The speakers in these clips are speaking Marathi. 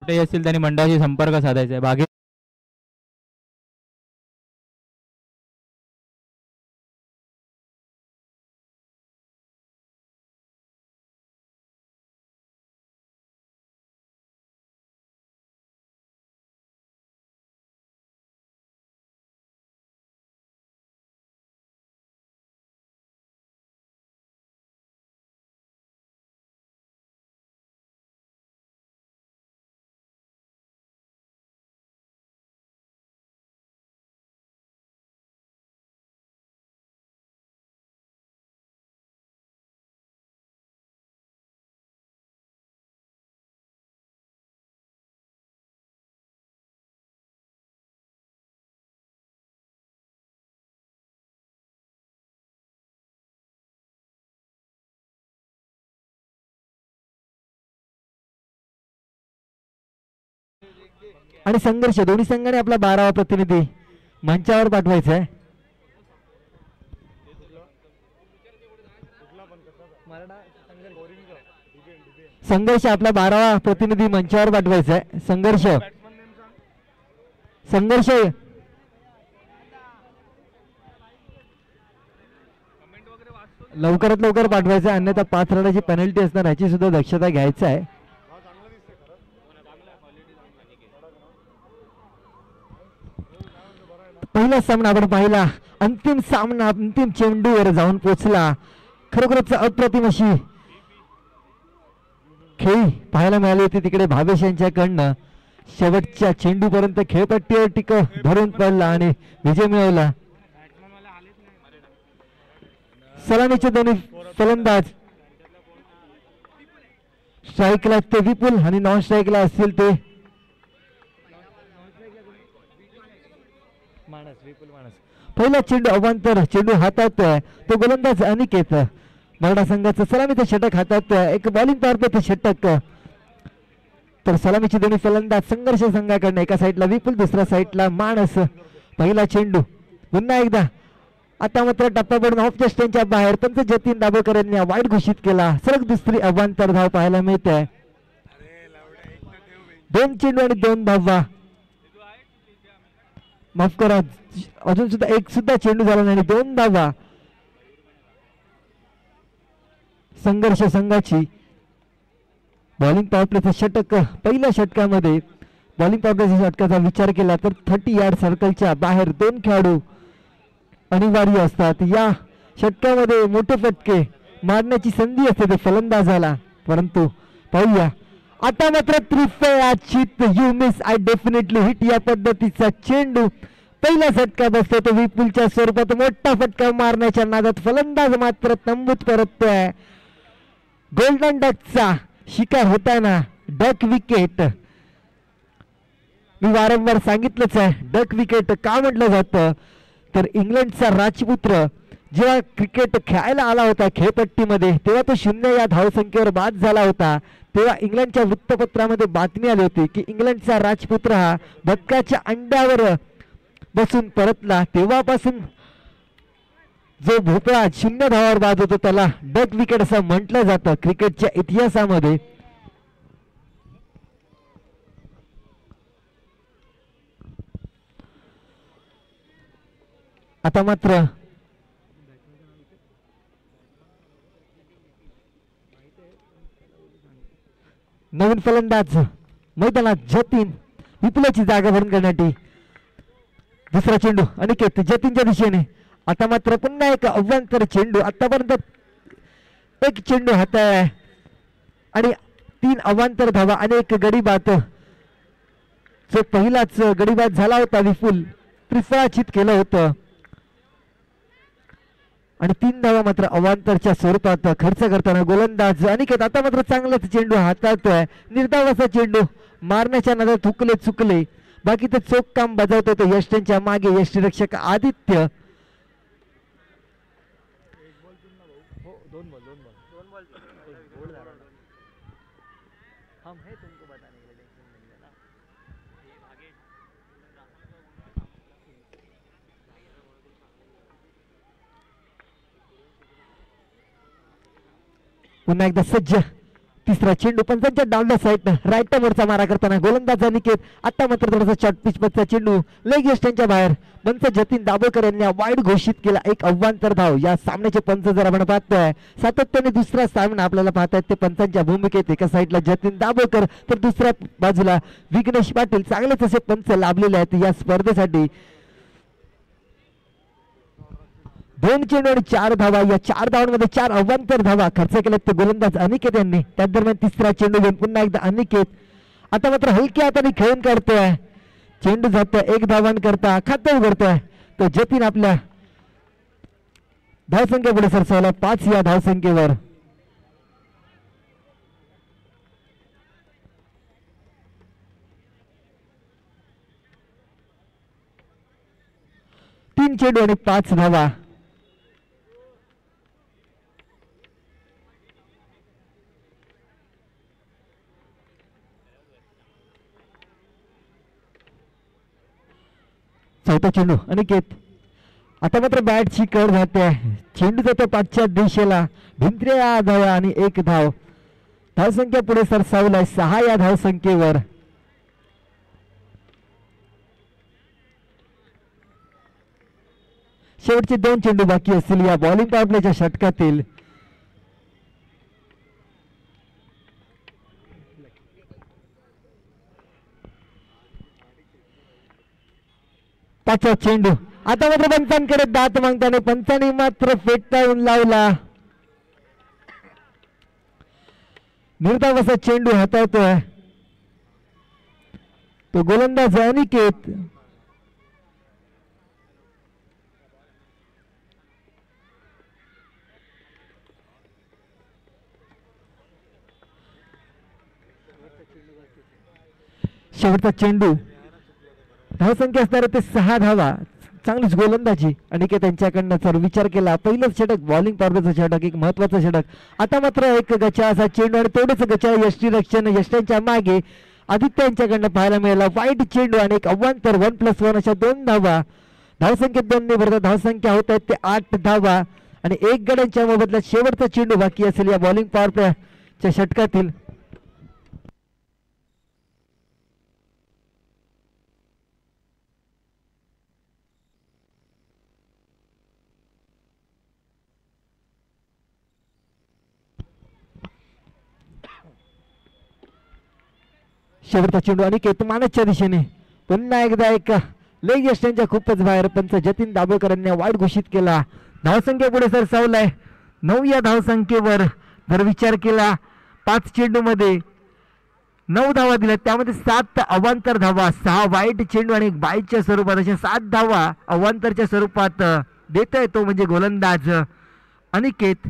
कुठेही असतील त्यांनी मंडळाशी संपर्क साधायचा आहे. बाकी आणि संघर्ष दोन्ही संघाने आपला 12वा प्रतिनिधी मंचावर पाठवायचा आहे. संघर्ष आपला 12वा प्रतिनिधी मंचावर पाठवायचा आहे. संघर्ष संघर्ष लवकरात लवकर पाठवायचं आहे, अन्यथा 5 रनाची पेनल्टी असणार, याची सुद्धा दक्षता घ्यायचं आहे. पहिला सामना आपण पाहिला, अंतिम सामना अंतिम चेंडूवर जाऊन पोचला. खरोखरच अप्रतिम अशी खेळी पाहायला मिळाली होती तिकडे भावेश यांच्याकडनं. शेवटच्या चेंडूपर्यंत खेळपट्टीवर टिक धरून पडला आणि विजय मिळवला. सलामीचे दोन्ही फलंदाज, स्ट्राईकला ते विपुल आणि नॉन स्ट्राईकला असतील ते पहिला चेंडू अवांतर चेंडू हातात तो गोलंदाज अनिकेत. मराठा संघाचं सलामीचं षटक हातात, एक बॉलिंग पार षटक. तर सलामीचे दोन्ही फलंदाज संघर्ष संघाकडनं, एका साईडला विपुल दुसऱ्या साईडला माणस. पहिला चेंडू पुन्हा एकदा, आता मात्र टप्पा पडून ऑफ जस्टिनच्या बाहेर पंच जतीन दाभोळकर यांनी वाईट घोषित केला. सलग दुसरी अवांतर धाव पाहायला मिळते. 2 चेंडू आणि 2 धावा. माफ करा, अजून सुद्धा एक सुद्धा चेंडू झाला नाही, 2 धावा. संघर्ष संघाची बॉलिंग पॉवर प्लेचं षटक. पहिल्या षटकामध्ये बॉलिंग पॉवर प्लेच्या षटकाचा विचार केला तर 30 यार्ड सर्कलच्या बाहेर 2 खेळाडू अनिवार्य असतात. या षटकामध्ये मोठे फटके मारण्याची संधी असते ते फलंदाजाला, परंतु पाहूया आता मात्र त्रिफळाचित you miss I definitely hit या पद्धतीचा चेंडू पहिला फटका बसतो तो विपुलच्या स्वरूपात. मोठा फटका मारण्याच्या नादात फलंदाज मात्र तंबूत परततोय. गोल्डन डकचा शिकार होताना डक विकेट. मी वारंवार सांगितलंच आहे, डक विकेट का म्हटलं जातं तर इंग्लंडचा राजपुत्र जेव्हा क्रिकेट खेळायला आला होता खेळपट्टीमध्ये, तेव्हा तो 0 या धावसंख्येवर बाद झाला होता. तेव्हा इंग्लंडच्या वृत्तपत्रामध्ये बातमी आली होती की इंग्लंडचा राजपुत्र हा बदकाच्या अंड्यावर बसून परतला. तेव्हापासून जो भोपळा 0 धावावर बाद होतो त्याला डक विकेट असं म्हटलं जातं क्रिकेटच्या इतिहासामध्ये. आता मात्र नवीन फलंदाज मैदानात जतीन, विपुलाची जागा भरून करण्यासाठी. दुसरा चेंडू अनिकेत जतीनच्या दिशेने. आता मात्र पुन्हा एक अव्यंतर चेंडू. आतापर्यंत एक चेंडू हात आहे आणि 3 अवांतर धावा आणि 1 गडी बाद. जो पहिलाच गडी बाद झाला होता विपुल त्रिफळाचित केलं होतं आणि 3 धावा मात्र अवांतरच्या स्वरूपात खर्च करताना गोलंदाज अनिकेत. आता मात्र चांगलाच चेंडू हातात आहे, निर्धाव असा चेंडू मारण्याच्या नादात हुकले चुकले, बाकी ते चोख काम बजावत होते यष्टींच्या मागे यष्टीरक्षक आदित्य. पुन्हा एकदा सज्ज तिसरा चेंडू पंचांच्या डावल्या साईड राईट मोडचा मारा करताना गोलंदाज अनिकेत. आता मात्र थोडासा शॉर्ट पिच पचा चेंडू लेग यष्टांच्या बाहेर. पंच जतीन दाभोळकर यांनी वाईड घोषित केला एक अव्वांतर धाव. या सामन्याचे पंच जर आपण पाहतोय सातत्याने दुसरा सामना आपल्याला पाहतायत ते पंचांच्या भूमिकेत. एका साईडला जतीन दाभोळकर तर दुसऱ्या बाजूला विघ्नेश पाटील. चांगलेच असे पंच लाभलेले आहेत या स्पर्धेसाठी. 2 चेंडू आणि 4 धावा. या 4 धावांमध्ये 4 अवांतर धावा खर्च केल्यात ते गोलंदाज अनिकेत यांनी. त्या दरम्यान तिसरा चेंडू घेऊन पुन्हा एकदा अनिकेत. आता मात्र हलक्या हाताने खेळून काढतोय. चेंडू जातोय 1 धावां करता खातं उघडतोय तो जतीन. आपल्या धावसंख्या पुढे सरसावला 5 या धावसंख्येवर. तीन चेंडू आणि 5 धावा. चौथा चेंडू अनिकेत. आता मात्र बॅटची कड जाते. चेंडू जातो पाठच्या दिशेला. भिंत्र्या धावा आणि 1 धाव. धावसंख्या पुढे सरसावलाय 6 या धावसंख्येवर. शेवटचे 2 चेंडू बाकी असतील या बॉलिंग पॉवर प्लेच्या षटकातील. पाचवा चेंडू. आता मात्र पंचांकडे दात मागताना पंचांनी मात्र फेटाळून लावला. निर्धाव असा चेंडू हाताळतोय तो गोलंदाज अनिकेत. शेवटचा चेंडू. धावसंख्या असणार ते 6 धावा. चांगलीच गोलंदाजी अनिकेत त्यांच्याकडनं जर विचार केला. पहिलंच षटक बॉलिंग पॉवरचं षटक एक महत्वाचं षटक. आता मात्र एक गचा असा चेंडू आणि तेवढंच गचा यष्टीरक्षण यष्ट्यांच्या मागे आदित्य यांच्याकडनं पाहायला मिळाला. वाईट चेंडू आणि एक अव्वांतर 1+1 अशा 2 धावा. धावसंख्येत 2 ने भरता धावसंख्या होत आहेत ते 8 धावा आणि 1 गड्यांच्या मोबदल्यात शेवटचा चेंडू बाकी असेल या बॉलिंग पॉवर प्लेच्या षटकातील. शेवटचा चेंडू अनिकेत मानसच्या दिशेने. पुन्हा एकदा एक लेग यष्ट्यांच्या खूपच बाहेर. पंच जतीन दाभोळकर यांनी वाईट घोषित केला. धावसंख्या पुढे सरसावलाय 9 या धावसंख्येवर. जर विचार केला 5 चेंडू मध्ये 9 धावा दिल्या त्यामध्ये 7 अवांतर धावा. 6 वाईट चेंडू आणि 1 बाईटच्या स्वरूपात अशा 7 धावा अवांतरच्या स्वरूपात देतोय तो म्हणजे गोलंदाज अनिकेत.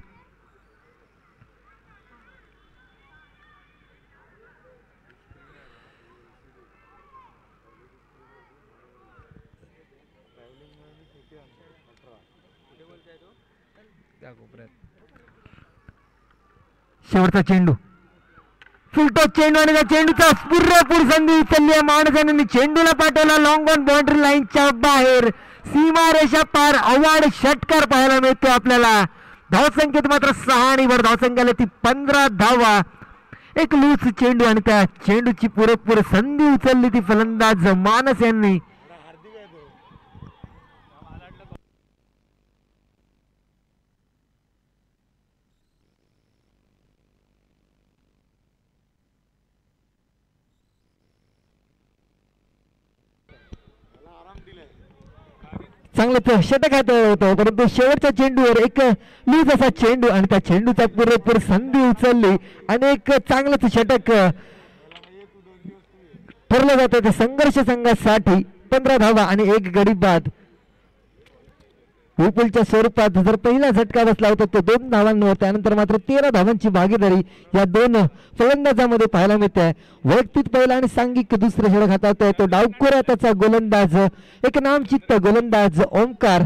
शेवटचा चेंडू. फुलटो चेंडू आणि त्या चेंडूचा पुरेपूर संधी उचलली माणसाने. चेंडूला पाठवला लॉंग ऑन बाउंड्री लाईनच्या बाहेर. सीमारेषा पार अवाढ षटकार पाहायला मिळतो आपल्याला. धावसंख्येत मात्र 6 आणि वर धावसंख्याला ती 15 धावा. एक लूज चेंडू आणि त्या चेंडूची पुरेपूर संधी उचलली ती फलंदाज मानस यांनी. चांगलं षटक हाताळलं होतं परंतु शेवटच्या चेंडूवर एक लूज असा चेंडू आणि त्या चेंडूचा पुरेपूर संधी उचलली आणि एक चांगलंच षटक ठरलं जातं. संघर्ष संघासाठी 15 धावा आणि 1 गडी बाद. विपुलच्या स्वरूपात जर पहिला झटका बसला होता तो 2 धावांवर. त्यानंतर मात्र 13 धावांची भागीदारी या 2 फलंदाजांमध्ये पाहायला मिळते. वैयक्तिक पहिला आणि सांघिक दुसरे षटक हाताळतोय तो डावखोऱ्या त्याचा गोलंदाज एक नामचित्त गोलंदाज ओमकार.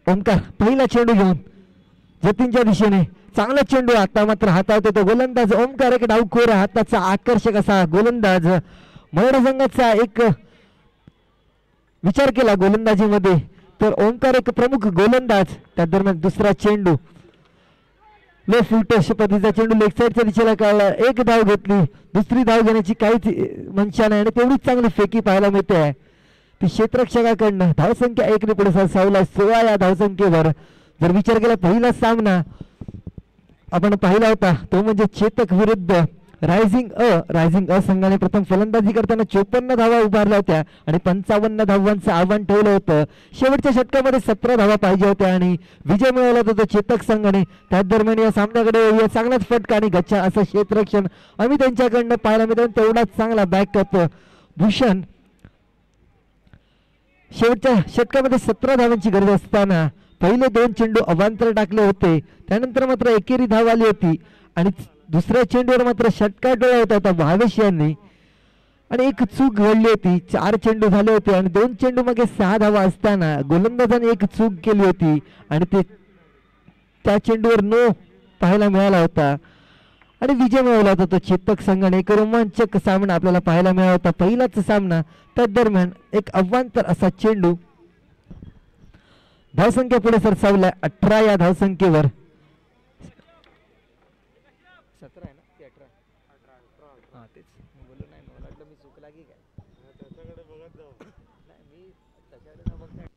ओमकार पहिला चेंडू घेऊन जतीनच्या दिशेने. चांगला चेंडू. आता मात्र हाताळतो तो गोलंदाज ओमकार. एक डावखोर हाताचा आकर्षक असा गोलंदाज मराठा संघाचा एक विचार केला गोलंदाजीमध्ये तर ओंकार एक प्रमुख गोलंदाज. त्या दरम्यान दुसरा चेंडू लो फुलटोश पद्धतीचा चेंडू लेग साईडच्या दिशेला काढला. एक धाव घेतली, दुसरी धाव घेण्याची काहीच मनशा नाही आणि तेवढीच चांगली फेकी पाहायला मिळते आहे ती क्षेत्ररक्षकाकडनं. धावसंख्या 1 ने पुढे सावला 16 या धावसंख्येवर. जर विचार केला पहिला सामना आपण पाहिला होता तो म्हणजे चेतक विरुद्ध रायझिंग अ संघाने प्रथम फलंदाजी करताना 54 धावा उभारल्या होत्या आणि 55 धावांचं आव्हान ठेवलं होतं. शेवटच्या षटकामध्ये 17 धावा पाहिजे होत्या आणि विजय मिळवला होता तो चेतक संघाने. त्याच दरम्यान या सामन्याकडे चांगलाच फटका आणि गच्चा असं क्षेत्ररक्षण आम्ही त्यांच्याकडनं पाहायला मिळतं. तेवढाच चांगला बॅकअप भूषण. शेवटच्या षटकामध्ये 17 धावांची गरज असताना पहिले 2 चेंडू अवांतर टाकले होते. त्यानंतर मात्र एकेरी धाव आली होती आणि दुसऱ्या चेंडूवर मात्र षटकार डोळा होता होता भावेश यांनी आणि एक चूक घडली होती. 4 चेंडू झाले होते आणि 2 चेंडू मागे 6 धावा असताना गोलंदाजाने एक चूक केली होती आणि ते त्या चेंडूवर नो पाहायला मिळाला होता आणि विजय मिळवला होता तो चेतक संघाने. एक रोमांचक सामना आपल्याला पाहायला मिळाला होता पहिलाच सामना. त्या दरम्यान एक अवांतर असा चेंडू. धावसंख्या पुढे सरसावल्या 18 या धावसंख्येवर. 17 आहे ना की 18? 18 हां तेच मी बोललो नाही मला वाटलं मी चूक लागी काय त्याच्याकडे बघत जाऊ नाही मी त्याच्याकडे न बघता.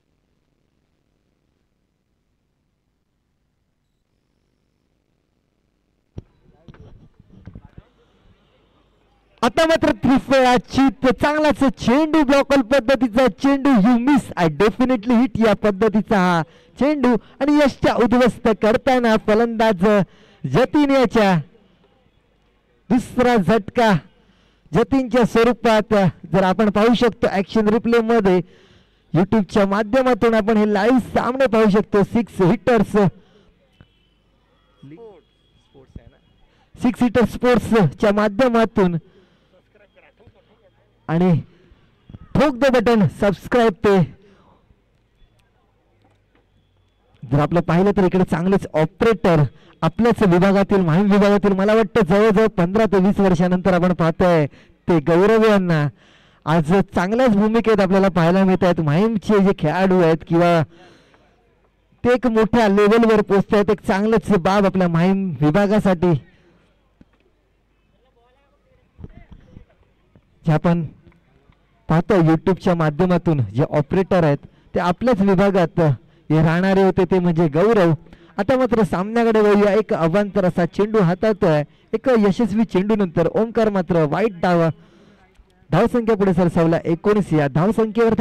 आता मात्र त्रिफळाची चांगलाच चेंडू ब्लॉकल पद्धतीचा चेंडू. You miss I definitely hit या पद्धतीचा हा चेंडू आणि यशच्या उद्ध्वस्त करताना फलंदाज जतीन याच्या दुसरा झटका जतीनच्या स्वरूपात जर आपण पाहू शकतो ऍक्शन रिप्ले मध्ये युट्यूबच्या माध्यमातून आपण हे लाईव्ह सामने पाहू शकतो. 6 हिटर स्पोर्ट्सच्या माध्यमातून आणि ठोक द बटन सबस्क्राईब. ते जर आपलं पाहिलं तर इकडे चांगलेच ऑपरेटर आपल्याच विभागातील माहीम विभागातील मला वाटतं जवळजवळ 15 ते 20 वर्षानंतर आपण पाहतोय ते गौरव यांना. आज चांगल्याच भूमिकेत आपल्याला पाहायला मिळत आहेत. माहीमचे जे खेळाडू आहेत किंवा ते एक मोठ्या लेवलवर पोहोचत आहेत. एक चांगलंच बाब आपल्या माहीम विभागासाठी. जे आपण पाहतो युट्यूबच्या माध्यमातून जे ऑपरेटर आहेत ते आपल्याच विभागात हे राहणारे होते ते म्हणजे गौरव. आता मात्र सामन्याकडे वळूया. एक अवांतर असा चेंडू हातात आहे. एक यशस्वी चेंडू नंतर ओंकार मात्र वाईट धावसंख्या पुढे सरसावला 19 या धावसंख्येवर.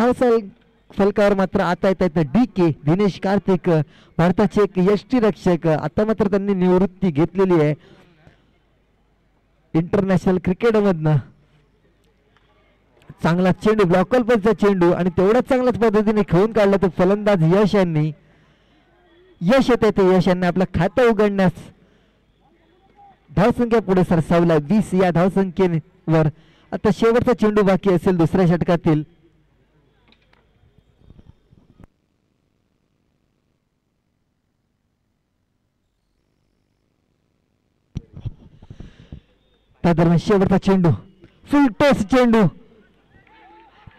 फलकावर मात्र आता येत आहेत DK दिनेश कार्तिक भारताचे एक यष्टीरक्षक. आता मात्र त्यांनी निवृत्ती घेतलेली आहे इंटरनॅशनल क्रिकेटमधनं. चांगला चेंडू ब्लॉकल पद्धतीचा चेंडू आणि तेवढ्याच चांगल्याच पद्धतीने खेळून काढला तो फलंदाज यश यांनी. यश येते ते यश यांनी आपलं खातं उघडण्यास. धावसंख्या पुढे सरसावला 20 या धावसंख्येवर. आता शेवटचा चेंडू बाकी असेल दुसऱ्या षटकातील. त्या दरम्यान शेवटचा चेंडू फुल टॉस चेंडू.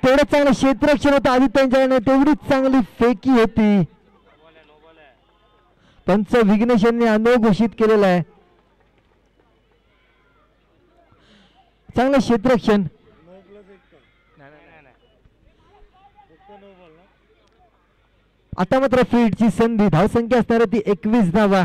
तेवढं चांगलं क्षेत्ररक्षण होतं आदित्यांच्याकडे. तेवढीच चांगली फेकी होती. पंच विघ्नेश यांनी अनो घोषित केलेला आहे. चांगलं क्षेत्ररक्षण. आता मात्र फील्डची संधी. धावसंख्या असणार ती 21 धावा.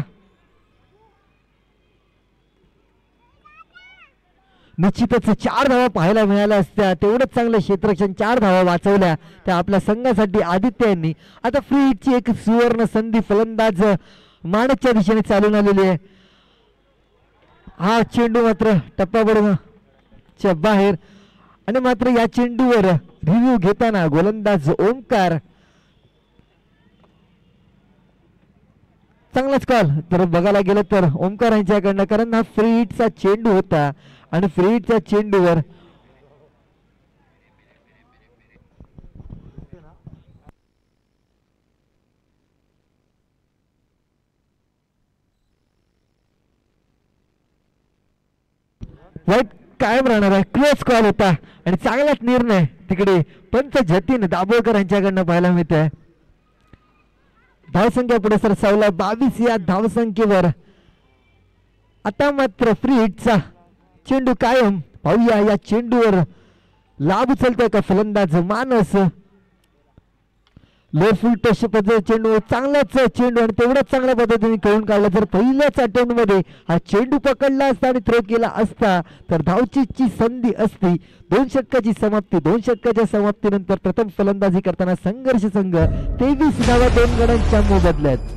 निश्चितच 4 धावा पाहायला मिळाल्या असत्या. तेवढंच चांगलं क्षेत्ररक्षण. 4 धावा वाचवल्या त्या आपल्या संघासाठी आदित्य यांनी. आता फ्री हिटची एक सुवर्ण संधी फलंदाज माणच्या दिशेने चालून आलेली आहे. हा चेंडू मात्र टप्पाबडच्या बाहेर आणि मात्र या चेंडूवर रिव्ह्यू घेताना गोलंदाज ओंकार. चांगलाच कॉल तर बघायला गेलं तर ओंकार यांच्याकडनं, कारण हा फ्री हिटचा चेंडू होता आणि फ्री हिटच्या चेंडूवर वाईट कायम राहणार आहे. क्लोज कॉल होता आणि चांगलाच निर्णय तिकडे पंच जतीन दाभोळकर यांच्याकडनं पाहायला मिळत आहे. धावसंख्या पुढे सर 22 या धावसंख्येवर. आता मात्र फ्री हिटचा चेंडू कायम. पाहूया या चेंडूवर लाभ उचलतोय का फलंदाज मानस. लो फुल टच पद्धतीचा चेंडू, चांगलाच चेंडू आणि तेवढ्याच चांगल्या पद्धतीने खेळून काढला. जर पहिल्याच अटेम्प्ट मध्ये हा चेंडू पकडला असता आणि थ्रो केला असता तर धावचीची संधी असती. 2 षटकाची समाप्ती. 2 षटकाच्या समाप्तीनंतर प्रथम फलंदाजी करताना संघर्ष संघ 23 धावा 2 गड्यांच्या मोबदल्यात.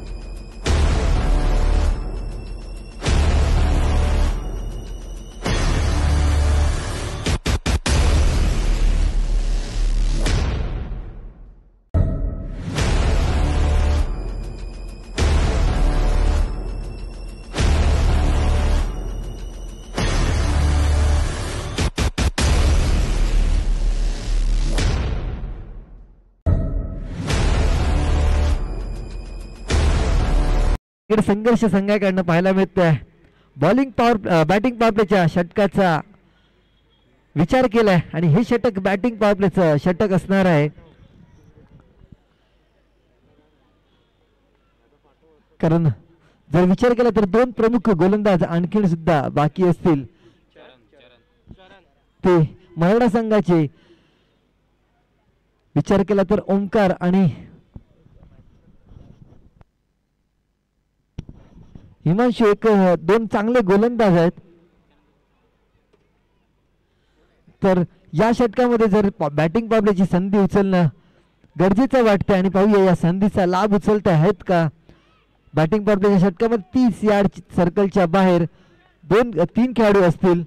संघर्ष संघाकडनं पाहायला मिळतोय. बॅटिंग पॉवर प्लेच्या षटकाचा विचार केलाय आणि हे षटक बॅटिंग पॉवर प्लेचं षटक असणार आहे. कारण जर विचार केला तर 2 प्रमुख गोलंदाज आणखीन सुद्धा बाकी असतील. ते मराठा संघाचे विचार केला तर ओंकार आणि हिमांशू 2 चांगले गोलंदाज आहेत. तर या षटकामध्ये जर बॅटिंग पावल्याची संधी उचलणं गरजेचं वाटतंय आणि पाहूया या संधीचा लाभ उचलत आहेत का. बॅटिंग पावल्याच्या षटकामध्ये 30 यार्ड सर्कलच्या बाहेर 3 खेळाडू असतील.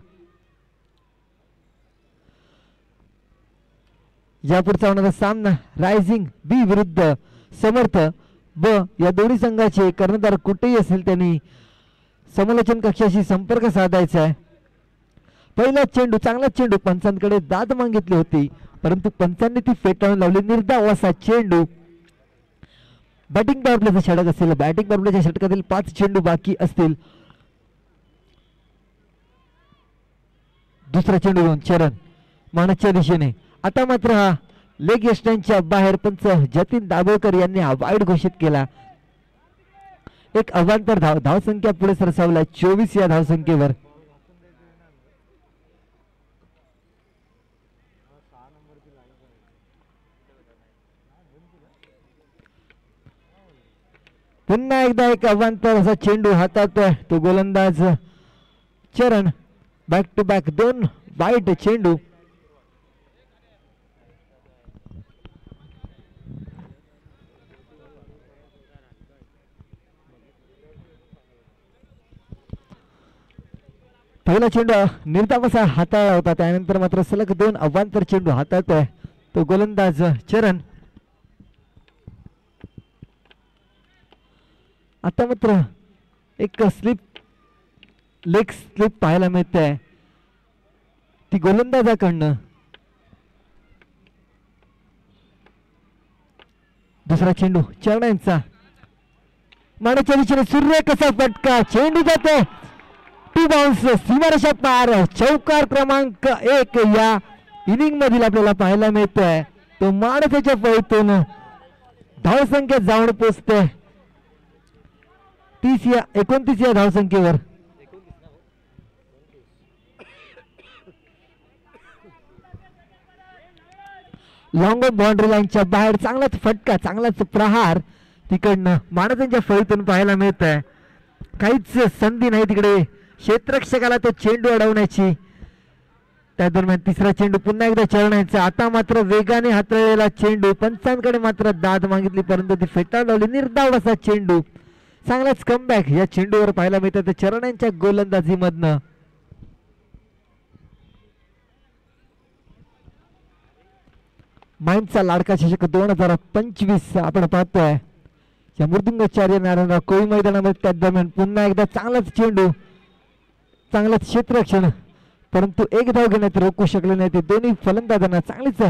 यापुढचा होणारा सामना रायझिंग बी विरुद्ध समर्थ ब या दोन्ही संघाचे कर्णधार कुठेही असेल त्यांनी समालोचन कक्षाशी संपर्क साधायचा आहे. पहिला चेंडू, चांगला चेंडू, पंचांकडे दाद मागितली होती परंतु पंचांनी ती फेटाळून लावली. निर्धाव असा चेंडू. बॅटिंग पॉवर प्लेचं षटक असेल. बॅटिंग पॉवर प्लेच्या षटकातील 5 चेंडू बाकी असतील. दुसरा चेंडू घेऊन चरण मानसच्या दिशेने. आता मात्र हा लेग यष्टांच्या बाहेर पंच जतीन दाभोळकर यांनी हा वाईड घोषित केला. एक अवांतर धावसंख्या पुढे सरसावला 24 या धावसंख्येवर. पुन्हा एकदा एक अवांतर असा चेंडू हाताळतोय तो गोलंदाज चरण. बॅक टू बॅक 2 वाईड चेंडू. पहिला चेंडू निर्धाव असा हाताळला होता. त्यानंतर मात्र सलग 2 अवांतर चेंडू हाताळतोय तो गोलंदाज चरण. आता मात्र एक लेग स्लिप पाहायला मिळते ती गोलंदाजाकडनं. दुसरा चेंडू चरणांचा. मानेच्या दिशेने सूर्य कसा फटका. चेंडू जाते 2 बाउन्स सीमारेषा पार. चौकार क्रमांक 1 या इनिंग मधील आपल्याला पाहायला मिळतोय. तो माणसाच्या फळीतून धावसंख्या जाऊन पोचते 29 या धावसंख्येवर. लॉंग बाउंड्री लाईनच्या बाहेर चांगलाच फटका, चांगलाच प्रहार तिकडनं माणसांच्या फळीतून पाहायला मिळत आहे. काहीच संधी नाही तिकडे क्षेत्ररक्षकाला तो चेंडू अडवण्याची. त्या दरम्यान तिसरा चेंडू पुन्हा एकदा चरणांचा. आता मात्र वेगाने हाताळलेला चेंडू. पंचांकडे मात्र दाद मागितली परंतु ती फेटाळून लावली. निर्धाव असा चेंडू. चांगलाच कमबॅक या चेंडूवर पाहायला मिळतं चरणांच्या गोलंदाजीमधनं. माईमचा लाडका चषक 2025 आपण पाहतोय या मृदुंगाचार्य नारायणराव कोळी मैदानामध्ये. त्या दरम्यान पुन्हा एकदा चांगलाच चेंडू, चांगलाच क्षेत्ररक्षण परंतु एक धाव घेण्यात रोखू शकले नाही ते दोन्ही फलंदाजांना. चांगलीच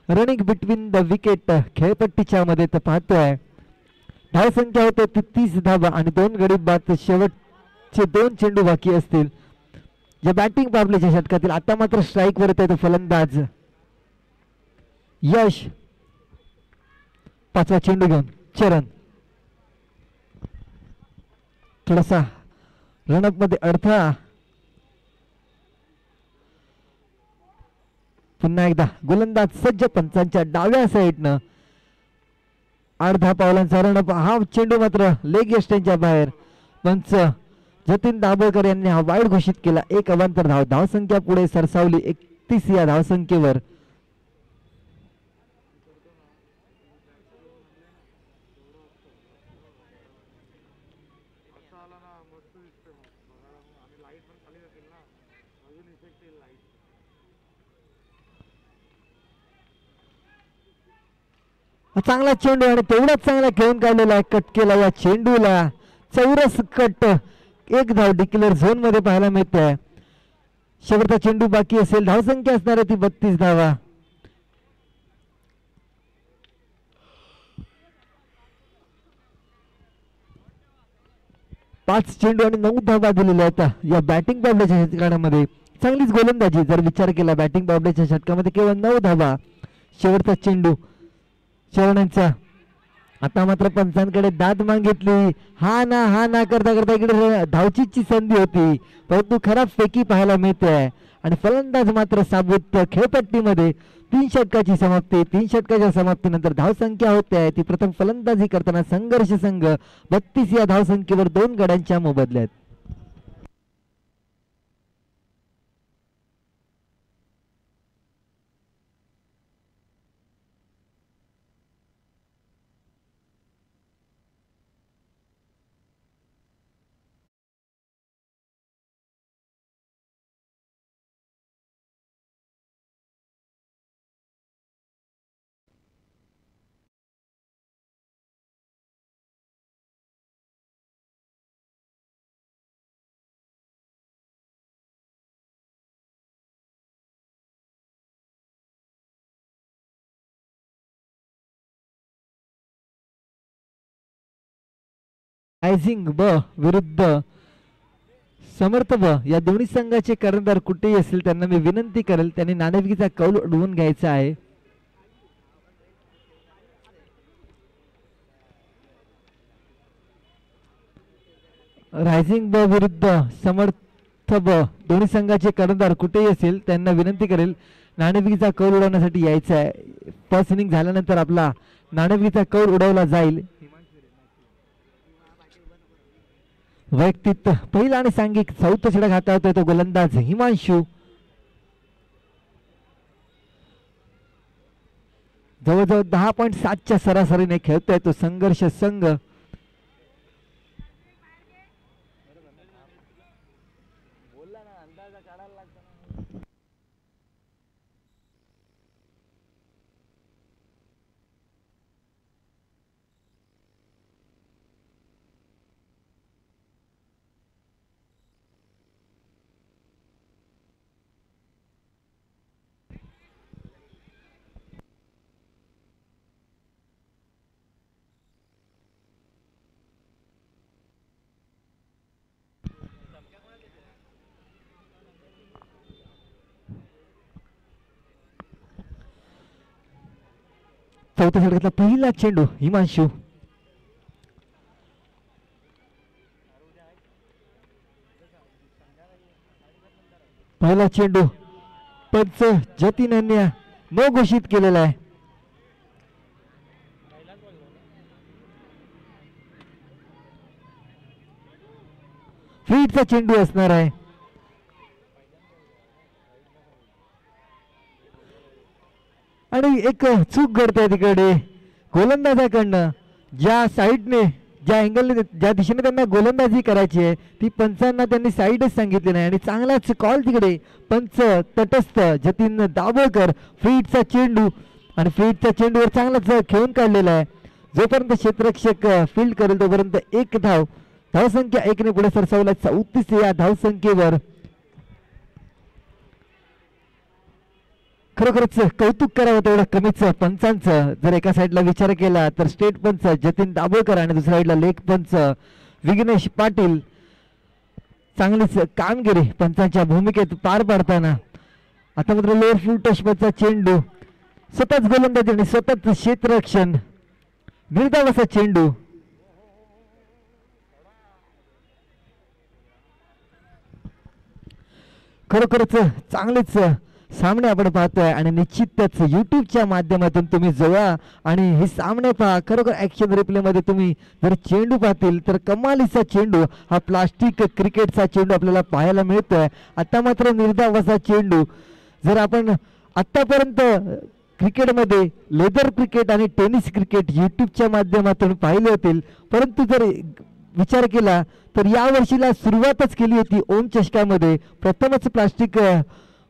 रनिंग बिटवीन द विकेट खेळपट्टीच्या मध्ये तर पाहतोय. धावसंख्या होते 30 धावा आणि 2 गडी बाद. शेवटचे 2 चेंडू बाकी असतील. ज्या बॅटिंग पावलेच्या षटकातील आता मात्र स्ट्राईक वर येतो फलंदाज यश. पाचवा चेंडू घेऊन चरण. थोडासा रनअप मध्ये अडथळा. पुन्हा एकदा गोलंदाज सज्ज पंचांच्या डाव्या साईडनं 8-10 पावलांचा रनअप. हा चेंडू मात्र लेग यष्टींच्या बाहेर. पंच जतीन दाभोळकर यांनी हा वाईड घोषित केला. एक अवांतर धाव. धावसंख्या पुढे सरसावली 31 या धावसंख्येवर. चांगला चेंडू आणि तेवढाच चांगला खेळून काढलेला आहे. कट केला या चेंडूला. चौरस कट. एक धाव डिक्लेअर झोन मध्ये पाहायला मिळते. शेवटचा चेंडू बाकी असेल. धावसंख्या असणार आहे ती 32 धावा. पाच चेंडू आणि 9 धावा दिलेल्या आहेत या बॅटिंग पावल्याच्या षटकामध्ये. चांगलीच गोलंदाजी जर विचार केला बॅटिंग पावल्याच्या षटकामध्ये केवळ 9 धावा. शेवटचा चेंडू चरणचा. आता मात्र पंचांकडे दाद मागितली. हा ना करता करता इकडे धावचीची संधी होती परंतु खराब फेकी पाहायला मिळते आणि फलंदाज मात्र साबूत. खेळपट्टीमध्ये 3 षटकाची समाप्ती. 3 षटकाच्या समाप्तीनंतर धावसंख्या होते ती प्रथम फलंदाजी करताना संघर्ष संघ 32 या धावसंख्येवर 2 गड्यांच्या मोबदल्यात. रायझिंग ब विरुद्ध समर्थ ब या दोन्ही संघाचे कर्णधार कुठेही असतील त्यांना मी विनंती करेल त्यांनी नाणेफेकीचा कौल उडवून घ्यायचा आहे. रायझिंग ब विरुद्ध समर्थ ब दोन्ही संघाचे कर्णधार कुठेही असेल त्यांना विनंती करेल नाणेफेकीचा कौल उडवण्यासाठी यायचा आहे. फर्स्ट इनिंग झाल्यानंतर आपला नाणेफेकीचा कौल उडवला जाईल. वैयक्तिक पहिला आणि सांघिक चौथा षटक हाताळतोय तो गोलंदाज हिमांशू. जवळजवळ 10.7च्या सरासरीने खेळतोय तो संघर्ष संघ. चौथ्या षटकातला पहिला चेंडू हिमांशू. पहिला चेंडू पंच जतीन यांनी न घोषित केलेला आहे. फीटचा चेंडू असणार आहे. आणि एक चूक घडते तिकडे गोलंदाजाकडनं. ज्या साईडने ज्या अँगलने ज्या दिशेने त्यांना गोलंदाजी करायची आहे ती पंचांना त्यांनी साईडच सांगितली नाही आणि चांगलाच कॉल तिकडे पंच तटस्थ जतीन दाभोळकर. फ्रीटचा चेंडू आणि फ्रीटच्या चेंडूवर चांगलाच खेळून काढलेला आहे. जोपर्यंत क्षेत्ररक्षक फील्ड करेल तोपर्यंत 1 धाव. धावसंख्या 1 ने पुढे सरसावला 34 या धावसंख्येवर. खरोखरच कौतुक करावं तेवढं कमीच पंचांचं. जर एका साईडला विचार केला तर स्टेट पंच जतीन दाभोळकर आणि दुसऱ्या साईडला लेग पंच विघ्नेश पाटील. चांगलीच कामगिरी पंचांच्या भूमिकेत पार पाडताना. आता मात्र लोअर फुल टचपचा चेंडू, स्वतःच गोलंदाजी आणि स्वतःच क्षेत्ररक्षण, निर्धाव असा चेंडू. खरोखरच चांगलेच सामने आपण पाहतोय आणि निश्चितच युट्यूबच्या माध्यमातून तुम्ही जवळ आणि हे सामने पहा. खरोखर ऍक्शन रिप्ले मध्ये तुम्ही जर चेंडू पाहतील तर कमालीचा चेंडू, हा प्लास्टिक क्रिकेटचा चेंडू आपल्याला पाहायला मिळतोय. आता मात्र निर्धाव असा चेंडू. जर आपण आतापर्यंत क्रिकेटमध्ये लेदर क्रिकेट आणि टेनिस क्रिकेट युट्यूबच्या माध्यमातून पाहिले होतील, परंतु जर विचार केला तर या वर्षीला सुरुवातच केली होती ओम चषकामध्ये. प्रथमच प्लास्टिक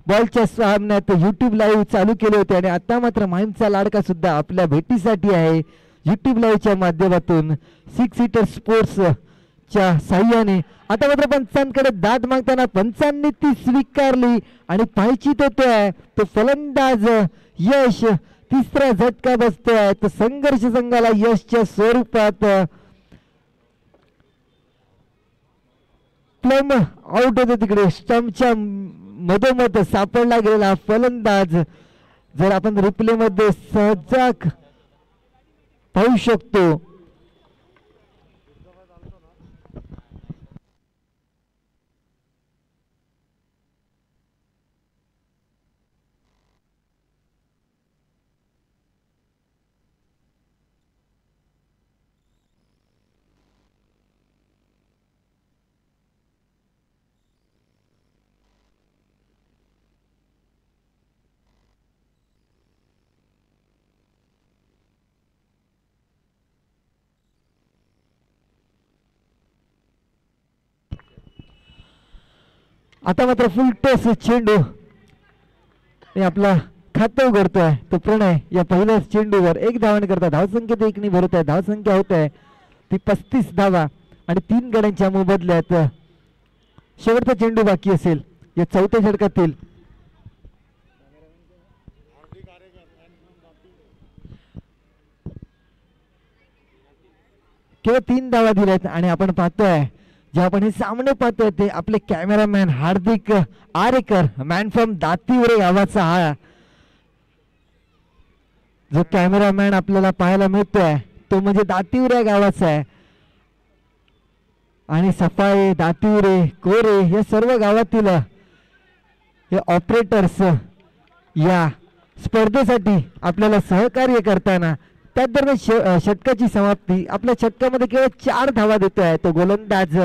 बॉलच्या सामन्यात युट्यूब लाईव्ह चालू केले होते आणि आता मात्र माहीमचा लाडका सुद्धा आपल्या भेटीसाठी आहे युट्यूब लाईव्हच्या माध्यमातून 6 सीटर स्पोर्ट्सच्या साह्याने. आता मात्र पंचांकडे दाद मागताना पंचांनी ती स्वीकारली आणि पाहायची तो फलंदाज यश तिसरा झटका बसतोय. तो संघर्ष संघाला यशच्या स्वरूपात प्लम आउट होते. तिकडे स्टंपच्या मधोमध सापडला गेलेला फलंदाज जर आपण रिप्ले मध्ये सहज पाहू शकतो. आता मात्र फुल टॉस चेंडू आपला खातं उघडतोय. तो प्रणय या पहिल्याच चेंडूवर 1 धावाने करता धावसंख्येत 1 ने भरत आहे. धावसंख्या होत आहे ती 35 धावा आणि 3 गड्यांच्या मोबदल्यात शेवटचा चेंडू बाकी असेल या चौथ्या षटकातील. केवळ 3 धावा दिल्यात आणि आपण पाहतोय जे आपण हे सामने पाहतोय ते आपले cameraman Hardik Arekar, man from Dativare गावाचा हा जो कॅमेरामॅन आपल्याला पाहायला मिळतोय तो म्हणजे दातीवरे गावाचा आहे. आणि सफाई, दातीवरे, कोरे या सर्व गावातील हे ऑपरेटर्स या स्पर्धेसाठी आपल्याला सहकार्य करताना. त्याच दरम्यान षटकाची समाप्ती. आपल्या षटकामध्ये केवळ 4 धावा देतोय तो गोलंदाज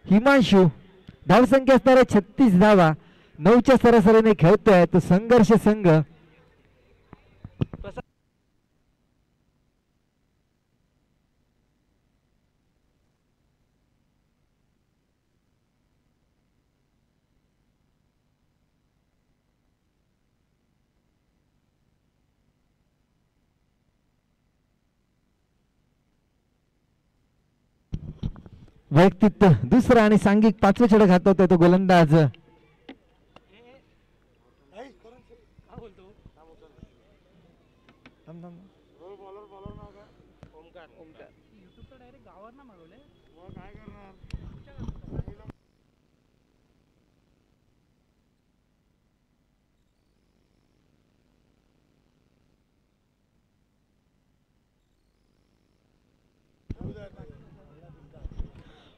हिमांशू. धावसंख्या असणाऱ्या 36 धावा 9च्या सरासरीने खेळतोय तो संघर्ष संघ. वैयक्तिक दुसरा आणि सांघिक 5वे षटक हातवतोय तो गोलंदाज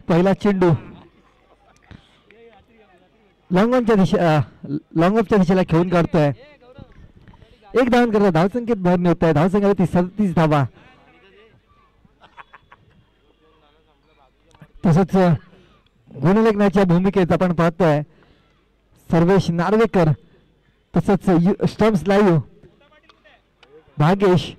पहिला चेंडू लॉंग ऑफच्या दिशेला खेळून काढतोय. 1 धावन करता धावसंख्येत भर होत आहे. धावसंख्या होती 37 धावा. तसंच गुणलेखनाच्या भूमिकेत आपण पाहतोय सर्वेश नार्वेकर, तसंच स्टम्प्स लाईव्ह भागेश,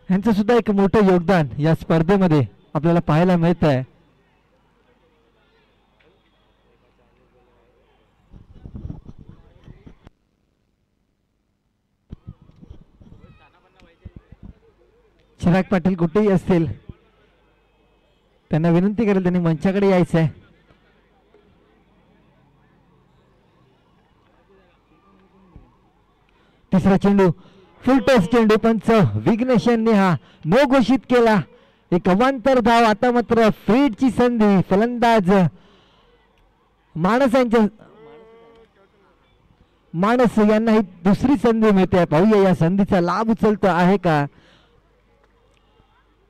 यांचं सुद्धा एक मोठं योगदान या स्पर्धेमध्ये आपल्याला पाहायला मिळत आहे. चिराग पाटील कुठेही असतील त्यांना विनंती करेल त्यांनी मंचाकडे यायचं आहे. तिसरा चेंडू फुलटॉस चेंडू पंच विघ्नेश यांनी हा नो घोषित केला. एक अवांतर धाव. आता मात्र फ्रीडची संधी फलंदाज मानस यांना ही दुसरी संधी मिळते. पाहूया या संधीचा लाभ उचलतो आहे का.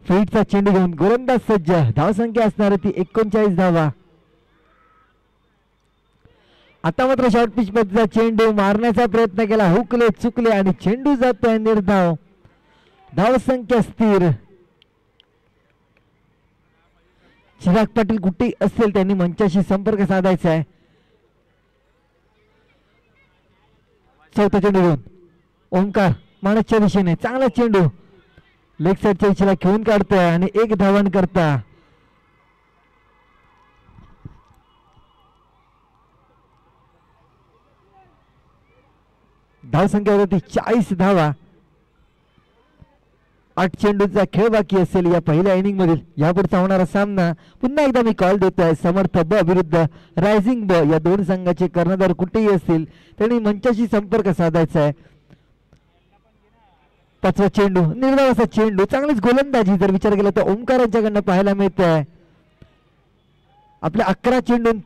फ्रीडचा चेंडू घेऊन गोलंदाज सज्ज. धावसंख्या असणार ती 39 धावा. आता मात्र शॉर्ट पिच पद्धतीचा चेंडू मारण्याचा प्रयत्न केला. हुकले चुकले आणि चेंडू जातोय निर्धाव. धावसंख्या स्थिर. चिराग पाटील कुठे असतील त्यांनी मंचाशी संपर्क साधायचा आहे. चौथा चेंडू घेऊन ओंकार माणसच्या दिशेने चांगला चेंडू लेग साईडच्या दिशेला घेऊन काढतोय आणि एक धावन करता. धावसंख्या होती 40 धावा. 8 चेंडूचा खेळ बाकी असेल या पहिल्या इनिंग मधील. यापुढचा होणारा सामना पुन्हा एकदा मी कॉल देतोय. समर्थ ब विरुद्ध रायझिंग ब. या दोन संघाचे कर्णधार कुठेही असतील त्यांनी मंचाशी संपर्क साधायचा आहे. पाचवा चेंडू निर्धाव असा चेंडू. चांगलीच गोलंदाजी जर विचार केला तर ओंकारांच्याकडनं पाहायला मिळत आहे. आपल्या 11 चेंडू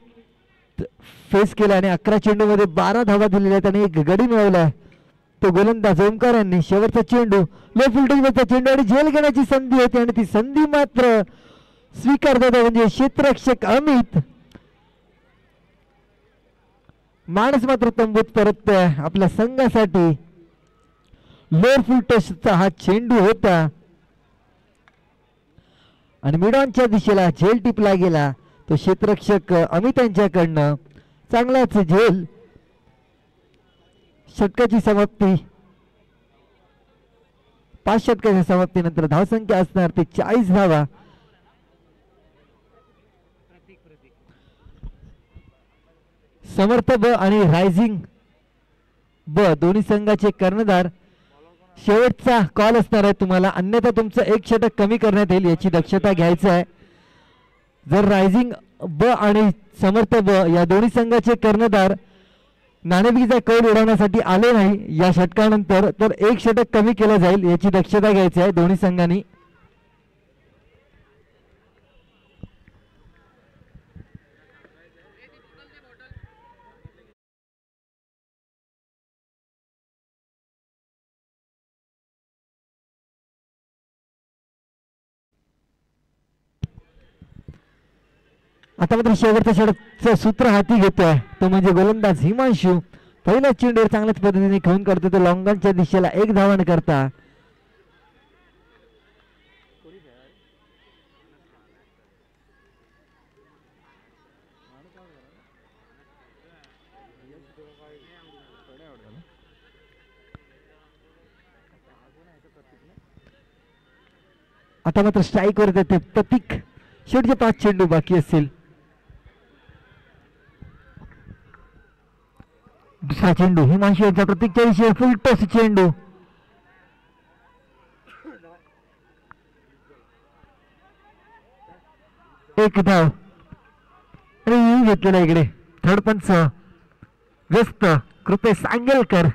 फेस केला आणि 11 चेंडू मध्ये 12 धावा दिलेल्या त्याने एक गडी मिळवला. तो गोलंदाज ओंकार यांनी. शेवटचा चेंडू लो फुलटॉसचा चेंडू आणि झेल घेण्याची संधी होती आणि ती संधी मात्र स्वीकारतात म्हणजे क्षेत्ररक्षक अमित. माणस मात्र तंबूत परततोय आपल्या संघासाठी. लो फुलटॉसचा हा चेंडू होता आणि मिडॉनच्या दिशेला झेल टिपला गेला. तो क्षेत्ररक्षक अमित यांच्याकडनं चांगलाच झेल. षटकाची समाप्ती 5 षटकाच्या समाप्तीनंतर धावसंख्या असणार ते 40 धावा. समर्थ ब आणि रायझिंग ब दोन्ही संघाचे कर्णधार शेवटचा कॉल असणार आहे तुम्हाला. अन्यथा तुमचं एक षटक कमी करण्यात येईल याची दक्षता घ्यायची आहे. जर रायझिंग ब आणि समर्थ ब या दोन्ही संघाचे कर्णधार नाणेफेकीचा कौल उडवण्यासाठी आले नाही या षटकानंतर तर एक षटक कमी केलं जाईल याची दक्षता घ्यायची आहे दोन्ही संघांनी. आता मात्र शेवटच्या षटकाचं सूत्र हाती घेतोय तो म्हणजे गोलंदाज हिमांशू. पहिल्या चेंडूवर चांगल्याच पद्धतीने खेळून करतो तो लॉंगॉनच्या दिशेला एक धावन करता. आता मात्र स्ट्राईक वर येते प्रतीक. शेवटचे 5 चेंडू बाकी असतील. दुसरा चेंडू हिमांशू यांचा प्रतीकच्या दिशेने फुलटॉस चेंडू. एक धाव आणि घेतलेला इकडे थर्ड पंच व्यस्त कृपेश सांगेलकर.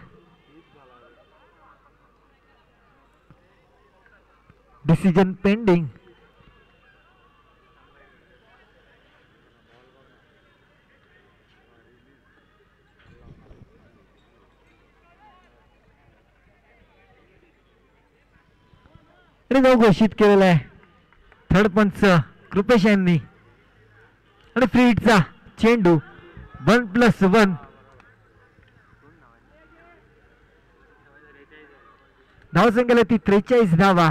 Decision pending. आणि घोषित केलेला आहे थर्ड पंच कृपेश यांनी. आणि फ्रीडचा चेंडू 1+1. धावसंख्येला ती 43 धावा.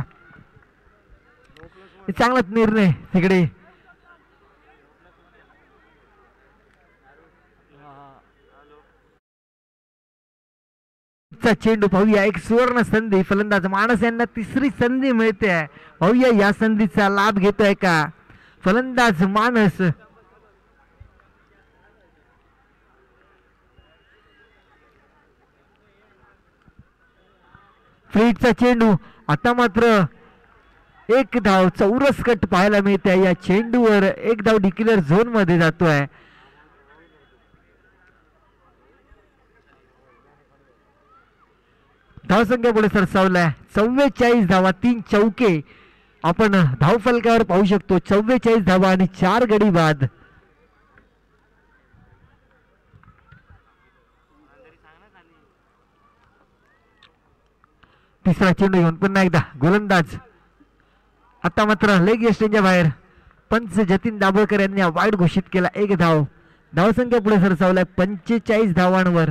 चांगलाच निर्णय तिकडे. चेंडू पाहूया एक सुवर्ण संधी. फलंदाज मानस यांना तिसरी संधी मिळते आहे. पाहूया या संधीचा लाभ घेतोय का फलंदाज मानस. फ्रीडचा चेंडू. आता मात्र एक धाव चौरस कट पाहायला मिळते. या चेंडूवर एक धाव डिक्लेअर झोन मध्ये जातोय. धावसंख्या पुढे सरसावलाय 44 धावा, 3 चौके आपण धावफलकावर पाहू शकतो. 44 धावा आणि 4 गडी बाद. तिसरा चेंडू घेऊन पुन्हा एकदा गोलंदाज. आता मात्र लेग यष्टींच्या बाहेर. पंच जतीन दाभोळकर यांनी वाईट घोषित केला. 1 धाव. धावसंख्या पुढे सरसावलाय 45 धावांवर.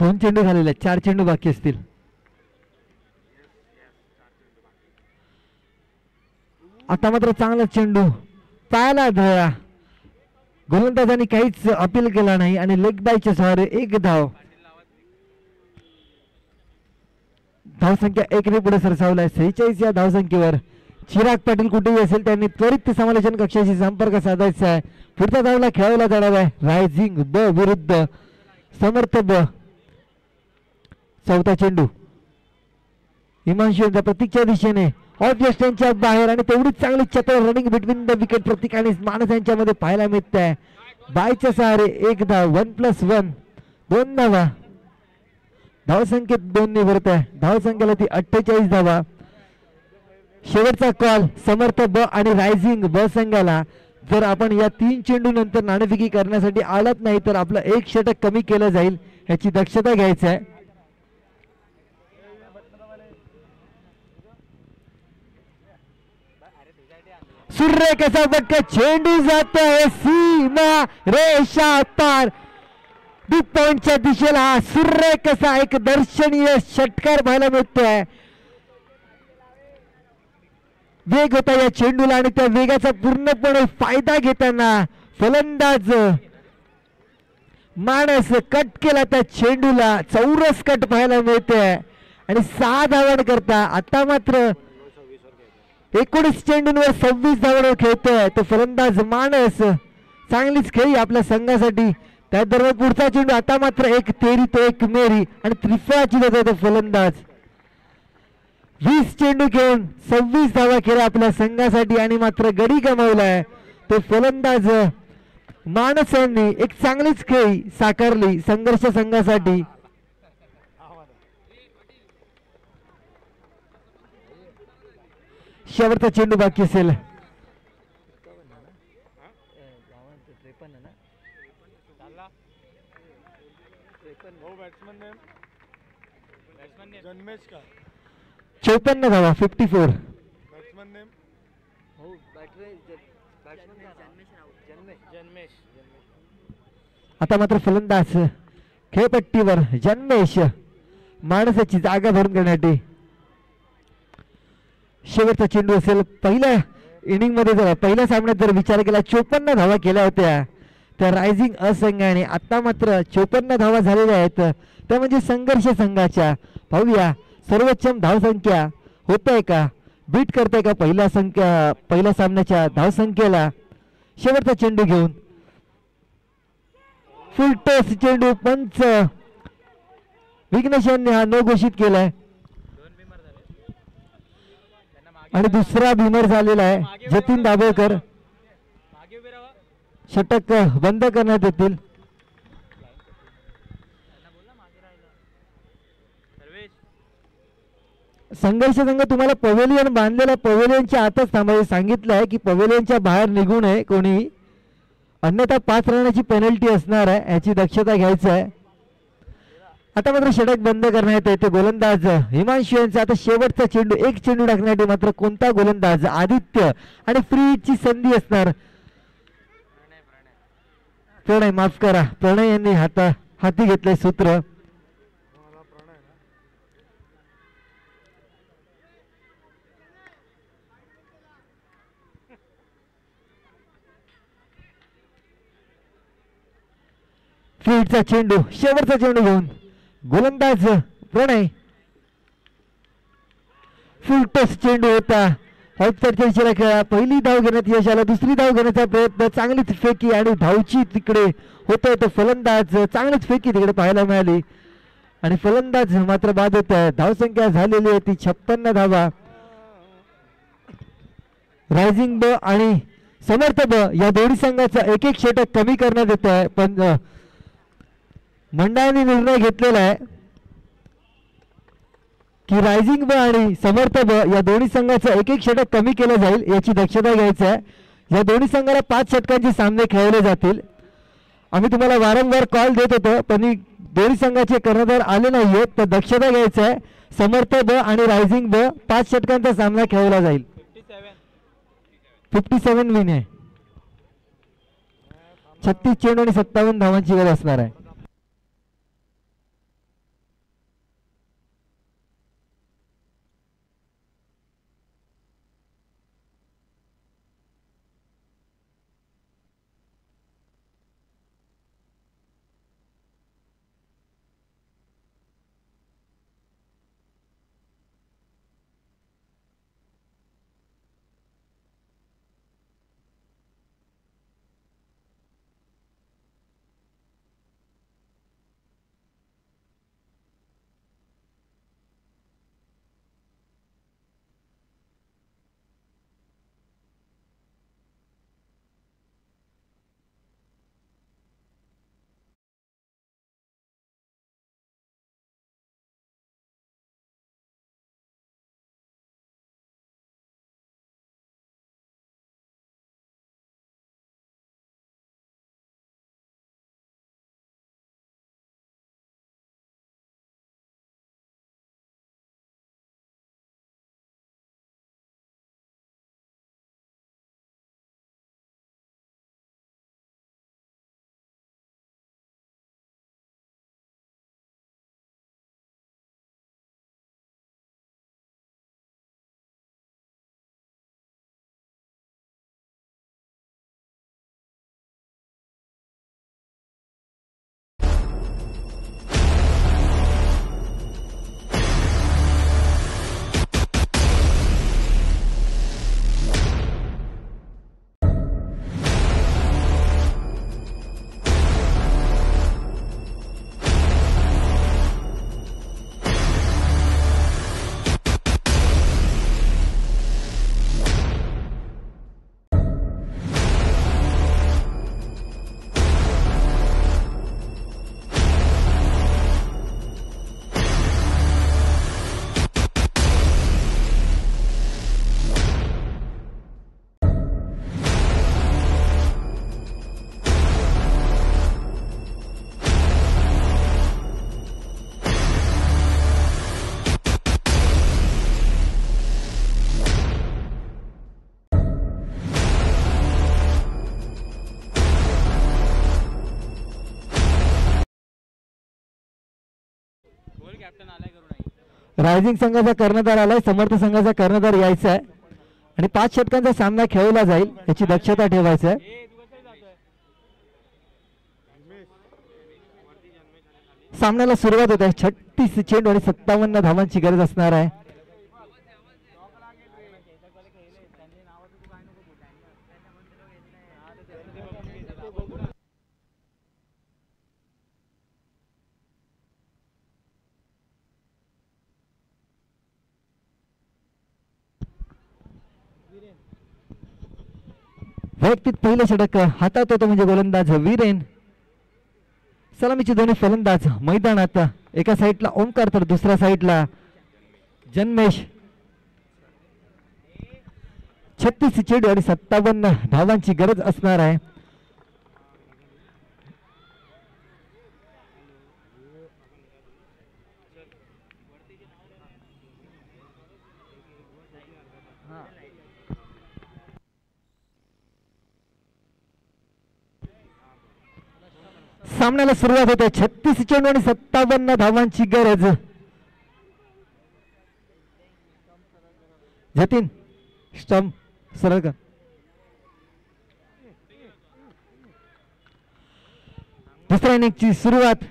दोन चेंडू झालेले, 4 चेंडू बाकी असतील. आता मात्र चांगला चेंडू पायाला धरला. गोलंदाजांनी काहीच अपील केला नाही आणि लेग बायच्या सहारे 1 धाव. धावसंख्या 1 ने पुढे सरसावलाय 46 या धावसंख्येवर. चिराग पाटील कुठेही असेल त्यांनी त्वरित समालोचन कक्षाशी संपर्क साधायचा आहे. पुढच्या धावला खेळवला जाणार आहे रायझिंग ब विरुद्ध समर्थ ब. चौथा चेंडू हिमांशू प्रतीकच्या दिशेने ऑफ यष्टींच्या बाहेर आणि तेवढीच चांगली चतुर रनिंग बिटवीन द विकेट प्रतीक आणि मानस यांच्यामध्ये पाहायला मिळत आहे. बायच्या सहारे 1 धाव. 1+1 2 धावा. धावसंख्येत 2 ने भरत आहे. धावसंख्येला ती 48 धावा. शेवटचा कॉल समर्थ ब आणि रायझिंग ब संघाला. जर आपण या 3 चेंडू नंतर नाणेफेकी करण्यासाठी आलात नाही तर आपलं 1 षटक कमी केलं जाईल, याची दक्षता घ्यायची आहे. सूर्य कसा फटका, चेंडू जातो आहे सीमा रेषा पार. बिग पॉइंटच्या दिशेला सूर्य कसा एक दर्शनीय षटकार पाहायला मिळतोय. वेग होता या चेंडूला आणि त्या वेगाचा पूर्णपणे फायदा घेताना फलंदाज माणस कट केला त्या चेंडूला. चौरस कट पाहायला मिळतोय आणि 6 धावांवर करता. आता मात्र 19 चेंडूंवर 26 धावांवर खेळतोय तो फलंदाज माणस. चांगलीच खेळी आपल्या संघासाठी. त्या दरम्यान पुढचा चेंडू. आता मात्र 1 तेरी तो 1 मेरी आणि त्रिफळाची देतोय तो फलंदाज. 20 चेंडू घेऊन 26 धावा केल्या आपल्या संघासाठी आणि मात्र गडी गमावलाय तो फलंदाज माणस यांनी. एक चांगलीच खेळी साकारली संघर्ष संघासाठी. शेवटचा चेंडू बाकी असेल. चौपन्न धावा 54. आता मात्र फलंदाज खेळपट्टीवर जन्मेश माणसाची जागा भरून घेण्यासाठी. शेवटचा चेंडू असेल. पहिल्या इनिंग मध्ये जर पहिल्या सामन्यात जर विचार केला 54 धावा केल्या होत्या त्या रायझिंग असंघाने. आता मात्र 54 धावा झालेल्या आहेत त्या म्हणजे संघर्ष संघाच्या. पाहूया सर्वोच्च धावसंख्या होत आहे का, बीट करताय का पहिल्या सामन्याच्या धावसंख्येला. शेवटचा चेंडू घेऊन फुल टॉस चेंडू. पंच विघ्नेश यांनी हा नो घोषित केलाय आणि दुसरा बिमर झालेला आहे जतीन दाभोळकर. षटक बंद करण्यात येतील. संघर्ष संघ तुम्हाला पवेलियन बांधलेल्या पवेलियनच्या आतच थांबायला सांगितलं आहे की पवेलियनच्या बाहेर निघू नये कोणी, अन्यथा 5 रनाची पेनल्टी असणार आहे, याची दक्षता घ्यायची आहे. आता मात्र षटक बंद करण्यात येते. गोलंदाज हिमांशू यांचा. आता शेवटचा चेंडू 1 चेंडू टाकण्यासाठी मात्र कोणता गोलंदाज. आदित्य आणि फ्रीची संधी असणार. प्रणय माफ करा, प्रणय यांनी हाती घेतलंय सूत्र. फील्डचा चेंडू, शेवटचा चेंडू घेऊन गोलंदाज प्रणय. फुल टॉस चेंडू होता. ऑफसाईडच्या दिशेला खेळा. पहिली धाव घेण्यात यश आलं. दुसरी धाव घेण्याचा प्रयत्न. चांगलीच फेकी आणि धावची तिकडे होतोय तो फलंदाज. चांगलीच फेकी तिकडे पाहायला मिळाली आणि फलंदाज मात्र बाद होत आहे. धावसंख्या झालेली आहे ती 56 धावा. रायझिंग ब आणि समर्थ ब या दोन्ही संघाचा एक एक षटक कमी करण्यात येत आहे, पण मंडळाने निर्णय घेतलेला आहे की रायझिंग ब आणि समर्थ ब या दोन्ही संघाचं एक एक षटक कमी केलं जाईल, याची दक्षता घ्यायची आहे. या दोन्ही संघाला 5 षटकांचे सामने खेळवले जातील. आम्ही तुम्हाला वारंवार कॉल देत होतो, पण दोन्ही संघाचे कर्णधार आले नाहीयेत, तर दक्षता घ्यायचं आहे. समर्थ ब आणि रायझिंग ब 5 षटकांचा सामना खेळवला जाईल. 57 विन आहे. 36 चेंडू आणि 57 धावांची गरज असणार आहे. रायझिंग संघाचा कर्णधार आलाय. समर्थ संघाचा कर्णधार यायचा आहे आणि 5 षटकांचा सामना खेळवला जाईल, याची दक्षता ठेवायची आहे. सामन्याला सुरुवात होत आहे. 36 चेंडू आणि 57 धावांची गरज असणार आहे. वैयक्तिक पहिलं षटक हातात होतं म्हणजे गोलंदाज वीरेन. सलामीचे दोन्ही फलंदाज मैदानात. एका साईडला ओंकार तर दुसऱ्या साईडला जन्मेश. 36 चेंडू आणि 57 धावांची गरज असणार आहे. सामन्याला सुरुवात होते. 36 चेंडू आणि 57 धावांची गरज. जतीन स्टंप सरळ कर. दुसऱ्या इनिंगची सुरुवात.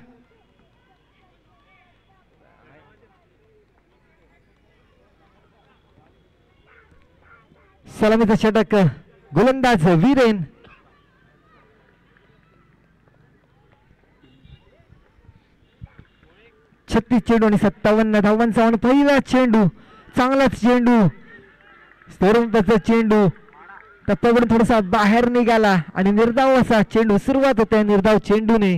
सलामीचा षटक गोलंदाज वीरेन. छत्तीस चेंडू आणि 57 धावांचा आणि पहिला चेंडू चांगलाच चेंडू त्याचा चेंडू टप्प्यावरून थोडासा बाहेर निघाला आणि निर्धाव असा चेंडू. सुरुवात होते निर्धाव चेंडूने.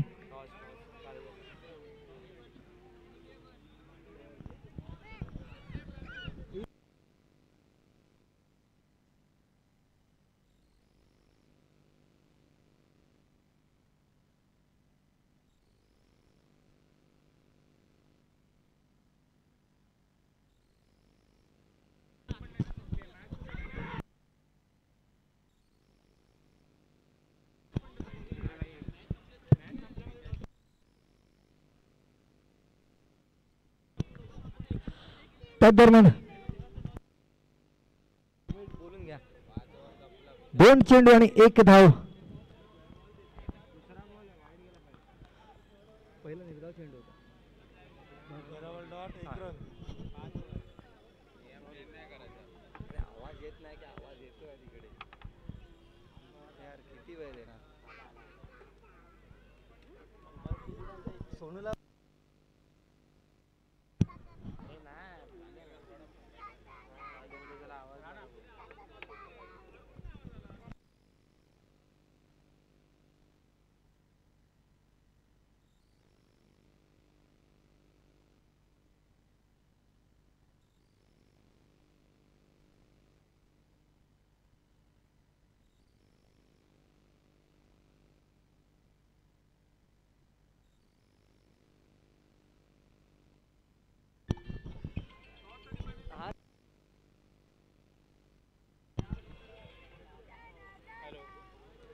त्या दरम्यान 2 चेंडू आणि 1 धाव.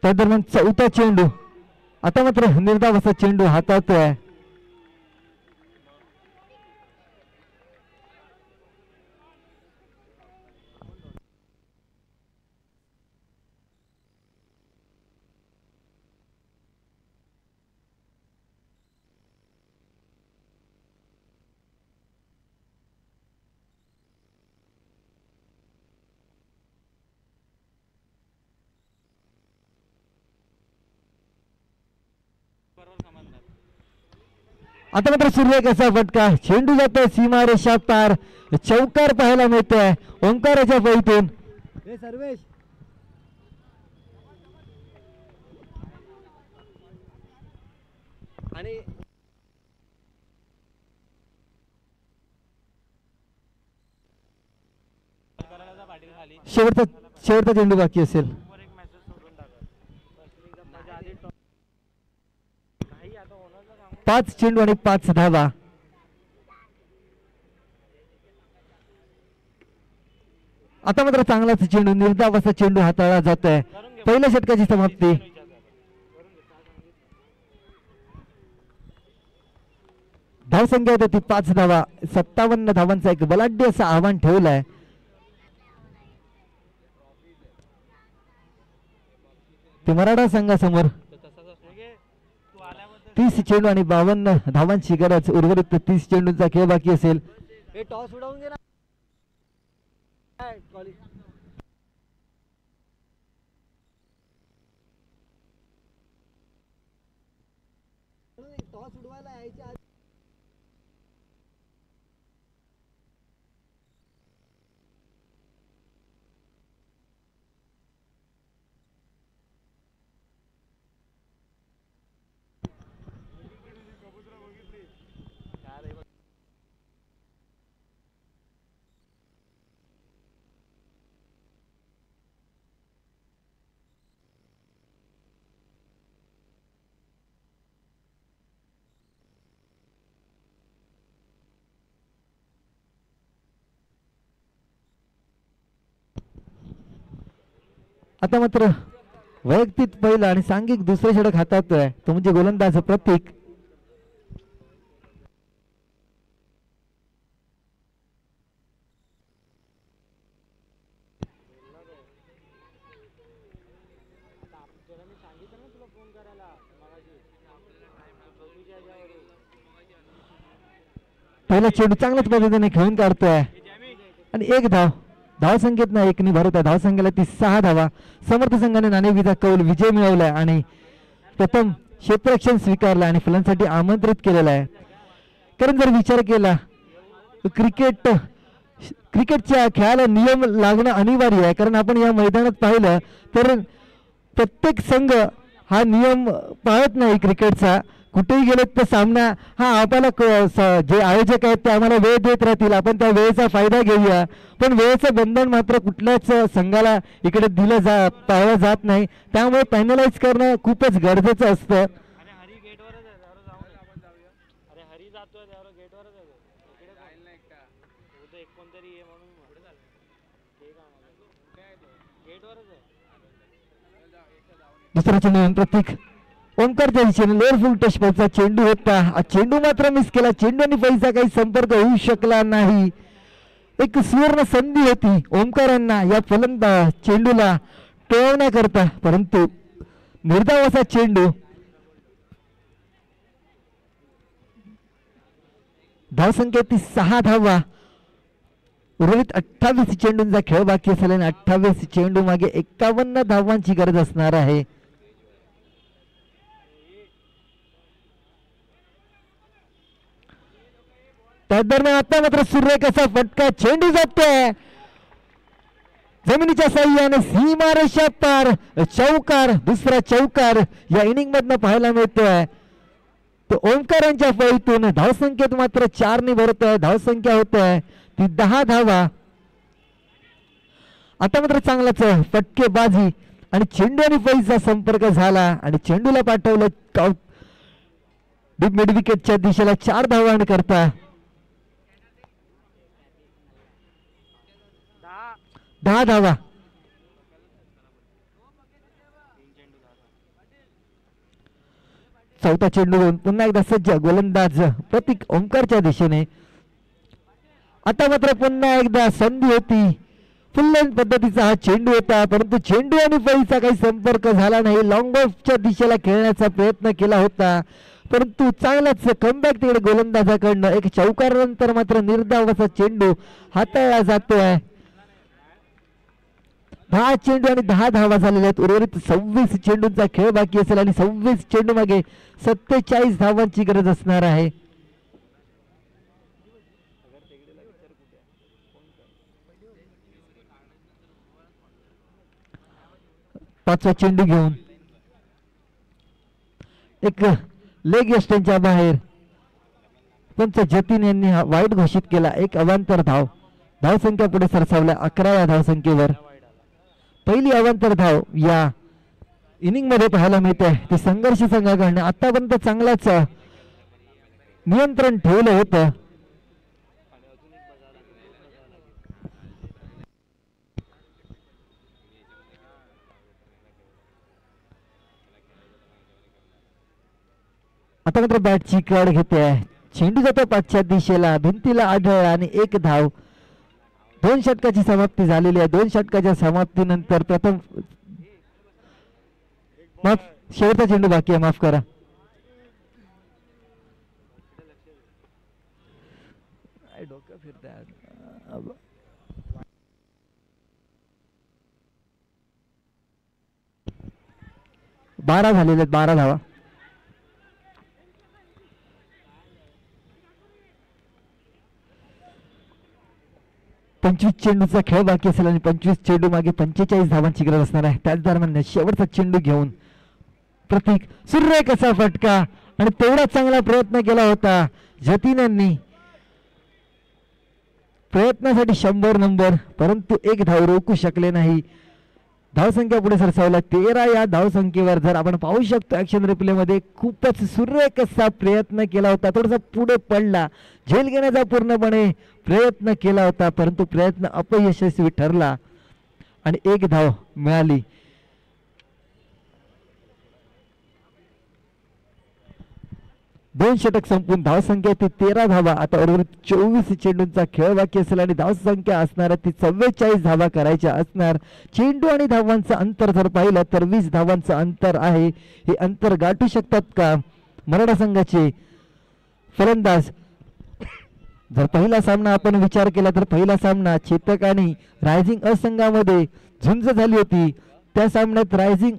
त्या दरम्यान चौथा चेंडू. आता मात्र निर्धाव असा चेंडू हाताळतोय. आता मात्र सूर्य कसा फटका. चेंडू जातोय सीमारेषा पार. चौकार पाहायला मिळतोय ओंकाराच्या पैतून. सर्वेश आणि शेवटचा चेंडू बाकी असेल. पाच चेंडू आणि 5 धावा. आता मात्र चांगलाच चेंडू निर्धाव असा चेंडू हाताळला जातोय. पहिल्या षटकाची समाप्ती. धावसंख्या होती 5 धावा. 57 धावांचा एक बलाढ्य असं आव्हान ठेवलंय. ते मराठा संघासमोर 30 चेंडू आणि 52 धावांची गरज. उर्वरित 30 चेंडूंचा खेळ बाकी असेल. टॉस उडवून घे ना. टॉस उडवायला यायच्या आधी आता मात्र वैयक्तिक पहिला आणि सांघिक दुसरे षटक हाताळतोय तो म्हणजे गोलंदाज प्रतीक. पहिला चेंडू चांगल्याच पद्धतीने खेळून काढतोय आणि एक धाव संख्येत ना एकनी भरत आहे. धाव संख्येला ती 6 धावा. समर्थ संघाने नाणेफेकीचा कौल विजय मिळवलाय आणि प्रथम क्षेत्ररक्षण स्वीकारलं आणि फलंदाजीसाठी आमंत्रित केलेलं आहे. कारण जर विचार केला क्रिकेटच्या खेळाला नियम लागणं अनिवार्य आहे. कारण आपण या मैदानात पाहिलं तर प्रत्येक संघ हा नियम पाळत नाही क्रिकेटचा. कुठेही गेले तर सामना हा आपल्याला जे आयोजक आहेत ते आम्हाला वेळ देत राहतील, आपण त्या वेळेचा फायदा घेऊया. पण वेळेचं बंधन मात्र कुठल्याच संघाला इकडे पाळलं जात नाही. त्यामुळे पॅनलाइज करणं खूपच गरजेचं असतं. दुसरा चेंडू प्रतीक ओंकारच्या दिशेने लोअर फुल टचपरचा चेंडू होता. चेंडू मात्र मिस केला. चेंडू आणि पैसा काही संपर्क होऊ शकला नाही. एक सुवर्ण संधी होती ओंकारांना या चेंडूला टोळवण्याकरता, परंतु निर्धाव असा चेंडू. धावसंख्या ती 6 धावा. उर्वरित 28 चेंडूंचा खेळ बाकी असल्याने 28 चेंडू मागे 51 धावांची गरज असणार आहे. त्या दरम्यान आता मात्र सुरेख असा फटका चेंडू जातोय जमिनीच्या साह्याने सीमारेषा पार. चौकार, दुसरा चौकार या इनिंग मधनं पाहायला मिळतोय. तो ओंकारांच्या फळीतून धावसंख्येत मात्र 4 ने भरत आहे. धावसंख्या होत आहे ती 10 धावा. आता मात्र चांगलाच फटकेबाजी आणि चेंडू आणि फळीचा संपर्क झाला आणि चेंडूला पाठवलं मिड विकेटच्या दिशेला 4 धावा करता. 10 धावा. चौथा चेंडू घेऊन पुन्हा एकदा सज्ज गोलंदाज प्रतीक ओंकारच्या दिशेने. आता मात्र पुन्हा एकदा संधी होती. फुल लेंथ पद्धतीचा हा चेंडू होता, परंतु चेंडू आणि फळीचा काही संपर्क झाला नाही. लॉंग ऑफच्या दिशेला खेळण्याचा प्रयत्न केला होता, परंतु चांगलाच कमबॅक तिकडे गोलंदाजाकडनं. एक चौकारानंतर मात्र निर्धाव असा चेंडू हाताळला जातोय. 10 चेंडू आणि 10 धावा झालेल्या आहेत. उर्वरित 26 चेंडूंचा खेळ बाकी असेल आणि 26 चेंडू मागे 47 धावांची गरज असणार आहे. पाचवा चेंडू घेऊन एक लेग यष्टांच्या बाहेर पंच जतीन यांनी वाईट घोषित केला. एक अवांतर धावसंख्या पुढे सरसावल्या 11व्या धावसंख्येवर. पहिली अवांतर धाव या इनिंग मध्ये पाहायला मिळते ती संघर्ष संघाकडनं. आतापर्यंत चांगलाच नियंत्रण ठेवलं होतं. आता मात्र बॅटची कड घेते. चेंडू जातो पाठच्या दिशेला, भिंतीला आढळ आणि 1 धाव. 2 षटकाची समाप्ती झालेली आहे. 2 षटकाच्या समाप्तीनंतर प्रथम शेवटचा चेंडू बाकी आहे, माफ करा. डोकं फिरतंय. 12 झालेले आहेत, 12 धावा. पंचवीस चेंडूचा खेळ बाकी असेल आणि 25 चेंडू मागे 45 धावांची गरज असणार आहे. त्याच दरम्यान शेवटचा चेंडू घेऊन प्रतीक सुरेख असा फटका आणि तेवढा चांगला प्रयत्न केला होता जतीनांनी. प्रयत्नासाठी 100 नंबर, परंतु 1 धाव रोखू शकले नाही. धावसंख्या पुढे सरसावला 13. या धावसंख्येवर जर आपण पाहू शकतो ऍक्शन रिप्ले मध्ये खूपच सुरेख असा प्रयत्न केला होता. थोडासा पुढे पडला, झेल घेण्याचा पूर्णपणे प्रयत्न केला होता, परंतु प्रयत्न अपयशस्वी ठरला आणि 1 धाव मिळाली. दोन षटक संपून धावसंख्या ती 13 धावा. आता उर्वरित 24 चेंडूंचा खेळ बाकी असेल आणि धावसंख्या असणार ती 44 धावा करायच्या असणार. चेंडू आणि धावांचं अंतर जर पाहिलं तर 20 धावांचं अंतर आहे. हे अंतर गाठू शकतात का मराठा संघाचे फलंदाज? जर पहिला सामना आपण विचार केला तर पहिला सामना चेतक आणि रायझिंग असंघामध्ये झुंज झाली होती. त्या सामन्यात रायझिंग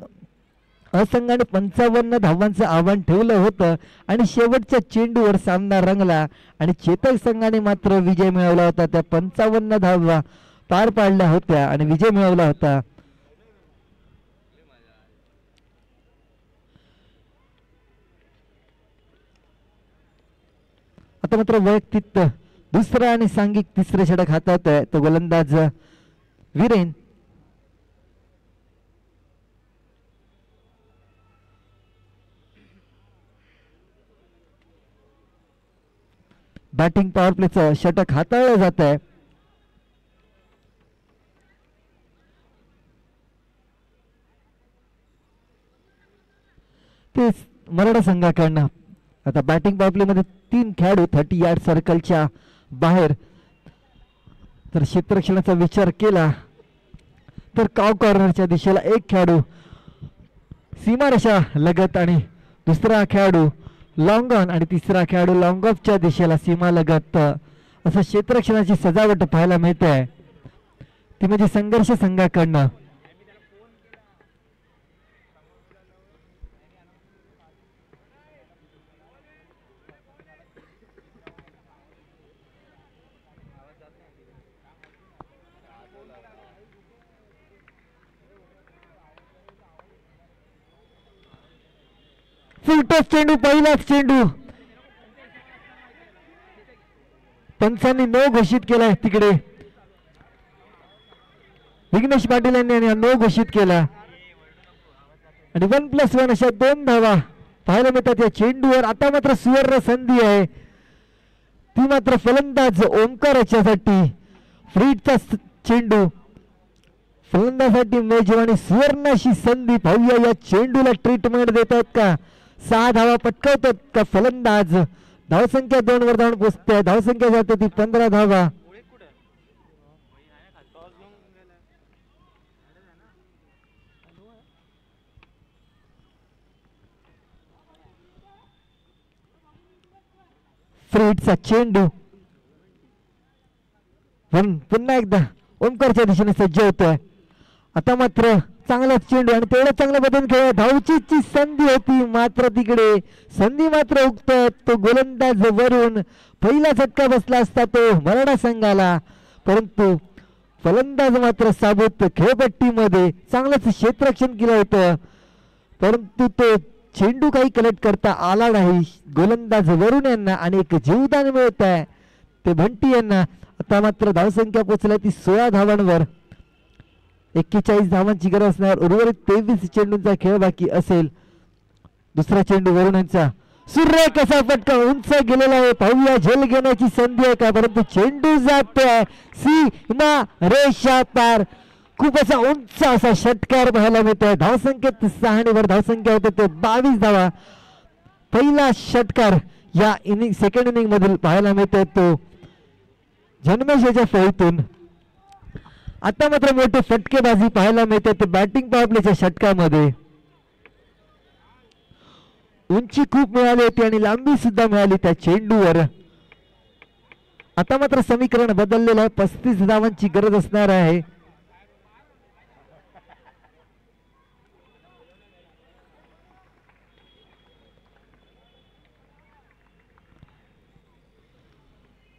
असंघाने 55 धावांचं आव्हान ठेवलं होतं आणि शेवटच्या चेंडूवर सामना रंगला आणि चेतक संघाने मात्र विजय मिळवला होता. त्या 55 धावा पार पाडल्या होत्या आणि विजय मिळवला होता. आता मात्र वैयक्तिक दुसरा आणि सांघिक तिसरे षटक हातात आहे तो गोलंदाज वीरेन. बॅटिंग पॉवर प्लेचं षटक हाताळलं जात आहे. ते मराठा संघाकडनं आता बॅटिंग पॉवर प्ले मध्ये 3 खेळाडू 30 यार्ड सर्कलच्या बाहेर. तर क्षेत्ररक्षणाचा विचार केला तर काव कॉर्नरच्या दिशेला 1 खेळाडू सीमारेषा लगत आणि दुसरा खेळाडू लॉंग ऑन आणि तिसरा खेळाडू लॉंग ऑफच्या दिशेला सीमा लगत असं क्षेत्ररक्षणाची सजावट पाहायला मिळते आहे. ती म्हणजे संघर्ष संघाकडनं. फुलटॉस चेंडू पहिलाच चेंडू पंचांनी नो घोषित केलाय. तिकडे विघ्नेश पाटील यांनी नो घोषित केला आणि 1+1 अशा 2 धावा पाहायला मिळतात या चेंडूवर. आता मात्र सुवर्ण संधी आहे ती मात्र फलंदाज ओंकार याच्यासाठी. फ्रीडचा चेंडू फलंदाजासाठी मेजवानी सुवर्ण अशी संधी. पाहूया या चेंडूला ट्रीटमेंट देत आहेत का, 6 धावा पटकावतात का फलंदाज. धावसंख्या 2 वर जाऊन पोहोचते. धावसंख्या जाते ती 15 धावा. फ्रीडचा चेंडू पुन्हा एकदा ओंकारच्या दिशेने सज्ज होतोय. आता मात्र चांगला चेंडू आणि तेवढा चांगल्या पद्धतीने खेळ. धावची संधी होती मात्र तिकडे संधी मात्र हुकतोय. तो गोलंदाज वरून पहिला झटका बसला असता तो मराठा संघाला, परंतु फलंदाज मात्र साबूत खेळपट्टीमध्ये चांगलंच क्षेत्ररक्षण केलं होतं, परंतु तो चेंडू काही कलेक्ट करता आला नाही गोलंदाज वरून यांना आणि एक जीवदान मिळत आहे ते भंटी यांना. आता मात्र धावसंख्या पोहोचल्या ती 16 धावांवर. 41 धावांची गरज असणार. उर्वरित 23 चेंडूंचा खेळ बाकी असेल. दुसरा चेंडू वरून यांचा सूर्य कसा फटका उंच गेलेला आहे. पाहूया झेल घेण्याची संधी आहे का, परंतु चेंडू जातोय सीमा रेषा पार. खूप असा उंच असा षटकार पाहायला मिळतोय. धावसंख्येत 6 वर धावसंख्या होते ते 22 धावा. पहिला षटकार या इनिंग सेकंड इनिंग मधील पाहायला मिळतोय तो जन्मेशच्या फळीतून. आता मात्र मोठे फटकेबाजी पाहायला मिळते ते बॅटिंग पॉवर प्लेच्या षटकामध्ये. उंची खूप मिळाली होती आणि लांबी सुद्धा मिळाली त्या चेंडूवर. आता मात्र समीकरण बदललेलं आहे. 35 धावांची गरज असणार आहे.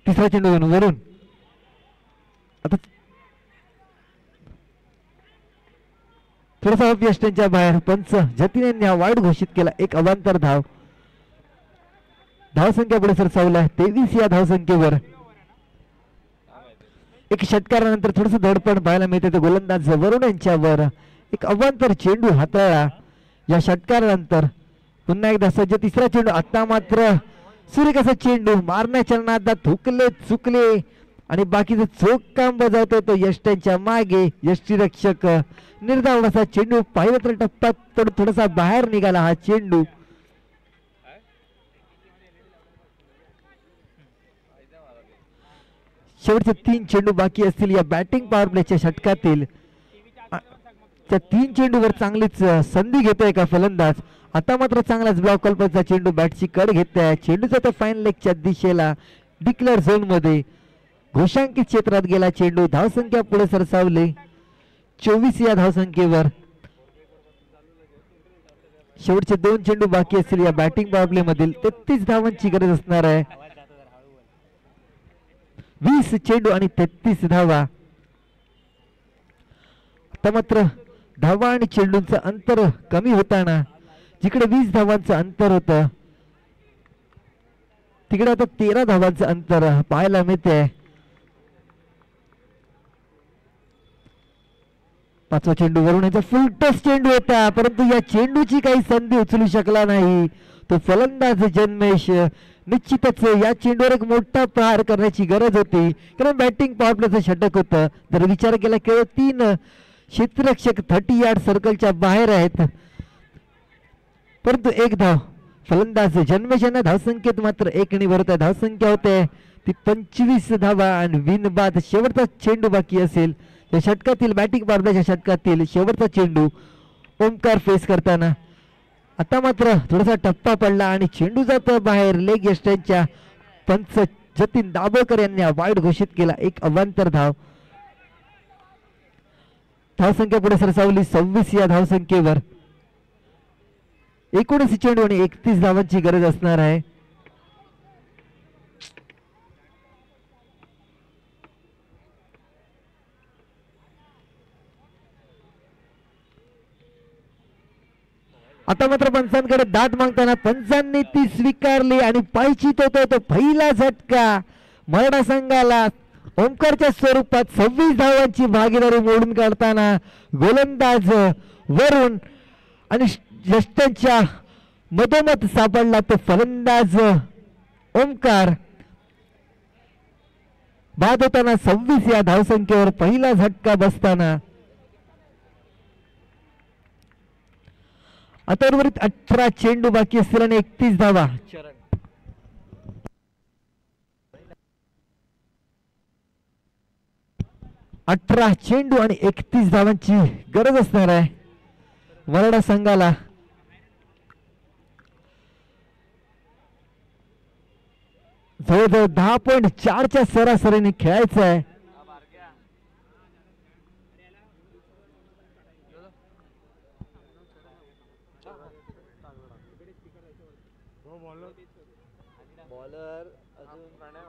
तिसरा चेंडू वरून आता थोडासा यष्टींच्या बाहेर. पंच जतीन यांनी वाईट घोषित केला. एक अवांतर धाव. धावसंख्या पुढे सरसावला 23 या धावसंख्येवर. एक षटकारानंतर थोडस धडपड पाहायला मिळते गोलंदाज वरून यांच्यावर. एक अवांतर चेंडू हाताळला या षटकारानंतर. पुन्हा एकदा सज्ज तिसरा चेंडू. आता मात्र सूर्य कसा चेंडू मारण्याच्या नादात हुकले चुकले आणि बाकीचं चोख काम बजावतोय तो यष्ट्यांच्या मागे. यष्टीरक्षक निर्धाव असा चेंडू पाहिलं तर टप्प्यात थोडासा बाहेर निघाला हा चेंडू. शेवटचे 3 चेंडू बाकी असतील या बॅटिंग पॉवर प्लेच्या षटकातील. त्या 3 चेंडूवर चांगलीच संधी घेतोय का फलंदाज. आता मात्र चांगलाच ब्लॉक कल्पचा चेंडू बॅटची कड घेतोय. चेंडूचा त्या फाईन लेगच्या दिशेला डिक्लेअर झोन मध्ये घोषांकित क्षेत्रात गेला चेंडू. धावसंख्या पुढे सरसावले 24 या धावसंख्येवर. शेवटचे 2 चेंडू बाकी असतील या बॅटिंग पॉवर प्ले मधील. 33 धावांची गरज असणार आहे. 20 चेंडू आणि 33 धावा. आता मात्र धावा आणि चेंडूंचं अंतर कमी होताना जिकडे 20 धावांचं अंतर होतं तिकडे आता 13 धावांचं अंतर पाहायला मिळते. 5वा चेंडू वरून याचा फुल टच चेंडू होता, परंतु या चेंडूची काही संधी उचलू शकला नाही तो फलंदाज जन्मेश. निश्चितच या चेंडूवर एक मोठा प्रहार करण्याची गरज होती, कारण बॅटिंग पॉवर प्लेचं षटक होतं. जर विचार केला केवळ 3 क्षेत्ररक्षक 30 यार्ड सर्कलच्या बाहेर आहेत, परंतु एक धाव फलंदाज जन्मेश यांना. धावसंख्येत मात्र 1 भरत आहे. धावसंख्या होते ती 25 धावा आणि विन बाद. शेवटचा चेंडू बाकी असेल या षटकातील, बॅटिंग पॉवर प्लेच्या षटकातील शेवटचा चेंडू ओमकार फेस करताना. आता मात्र थोडासा टप्पा पडला आणि चेंडू जातो बाहेर. लेग यष्टांच्या पंच जतीन दाभोळकर यांनी वाईड घोषित केला. एक अवांतर धाव. धावसंख्या पुढे सरसावली 26 या धावसंख्येवर. 19 चेंडू आणि 31 धावांची गरज असणार आहे. आता मात्र पंचांकडे दाद मागताना पंचांनी ती स्वीकारली आणि पायचीत होतो तो पहिला झटका मराठा संघाला. ओमकारच्या स्वरूपात 26 धावांची भागीदारी मोडून काढताना गोलंदाज वरुण आणि यष्टांच्या मधोमध सापडला तो फलंदाज ओमकार. बाद होताना 26 या धावसंख्येवर पहिला झटका बसताना आता उर्वरित 18 चेंडू बाकी असतील आणि 31 धावा. 18 चेंडू आणि 31 धावांची गरज असणार आहे मराठा संघाला. जवळजवळ 10.4च्या सरासरीने खेळायचं आहे. बॉलर अजून प्रणय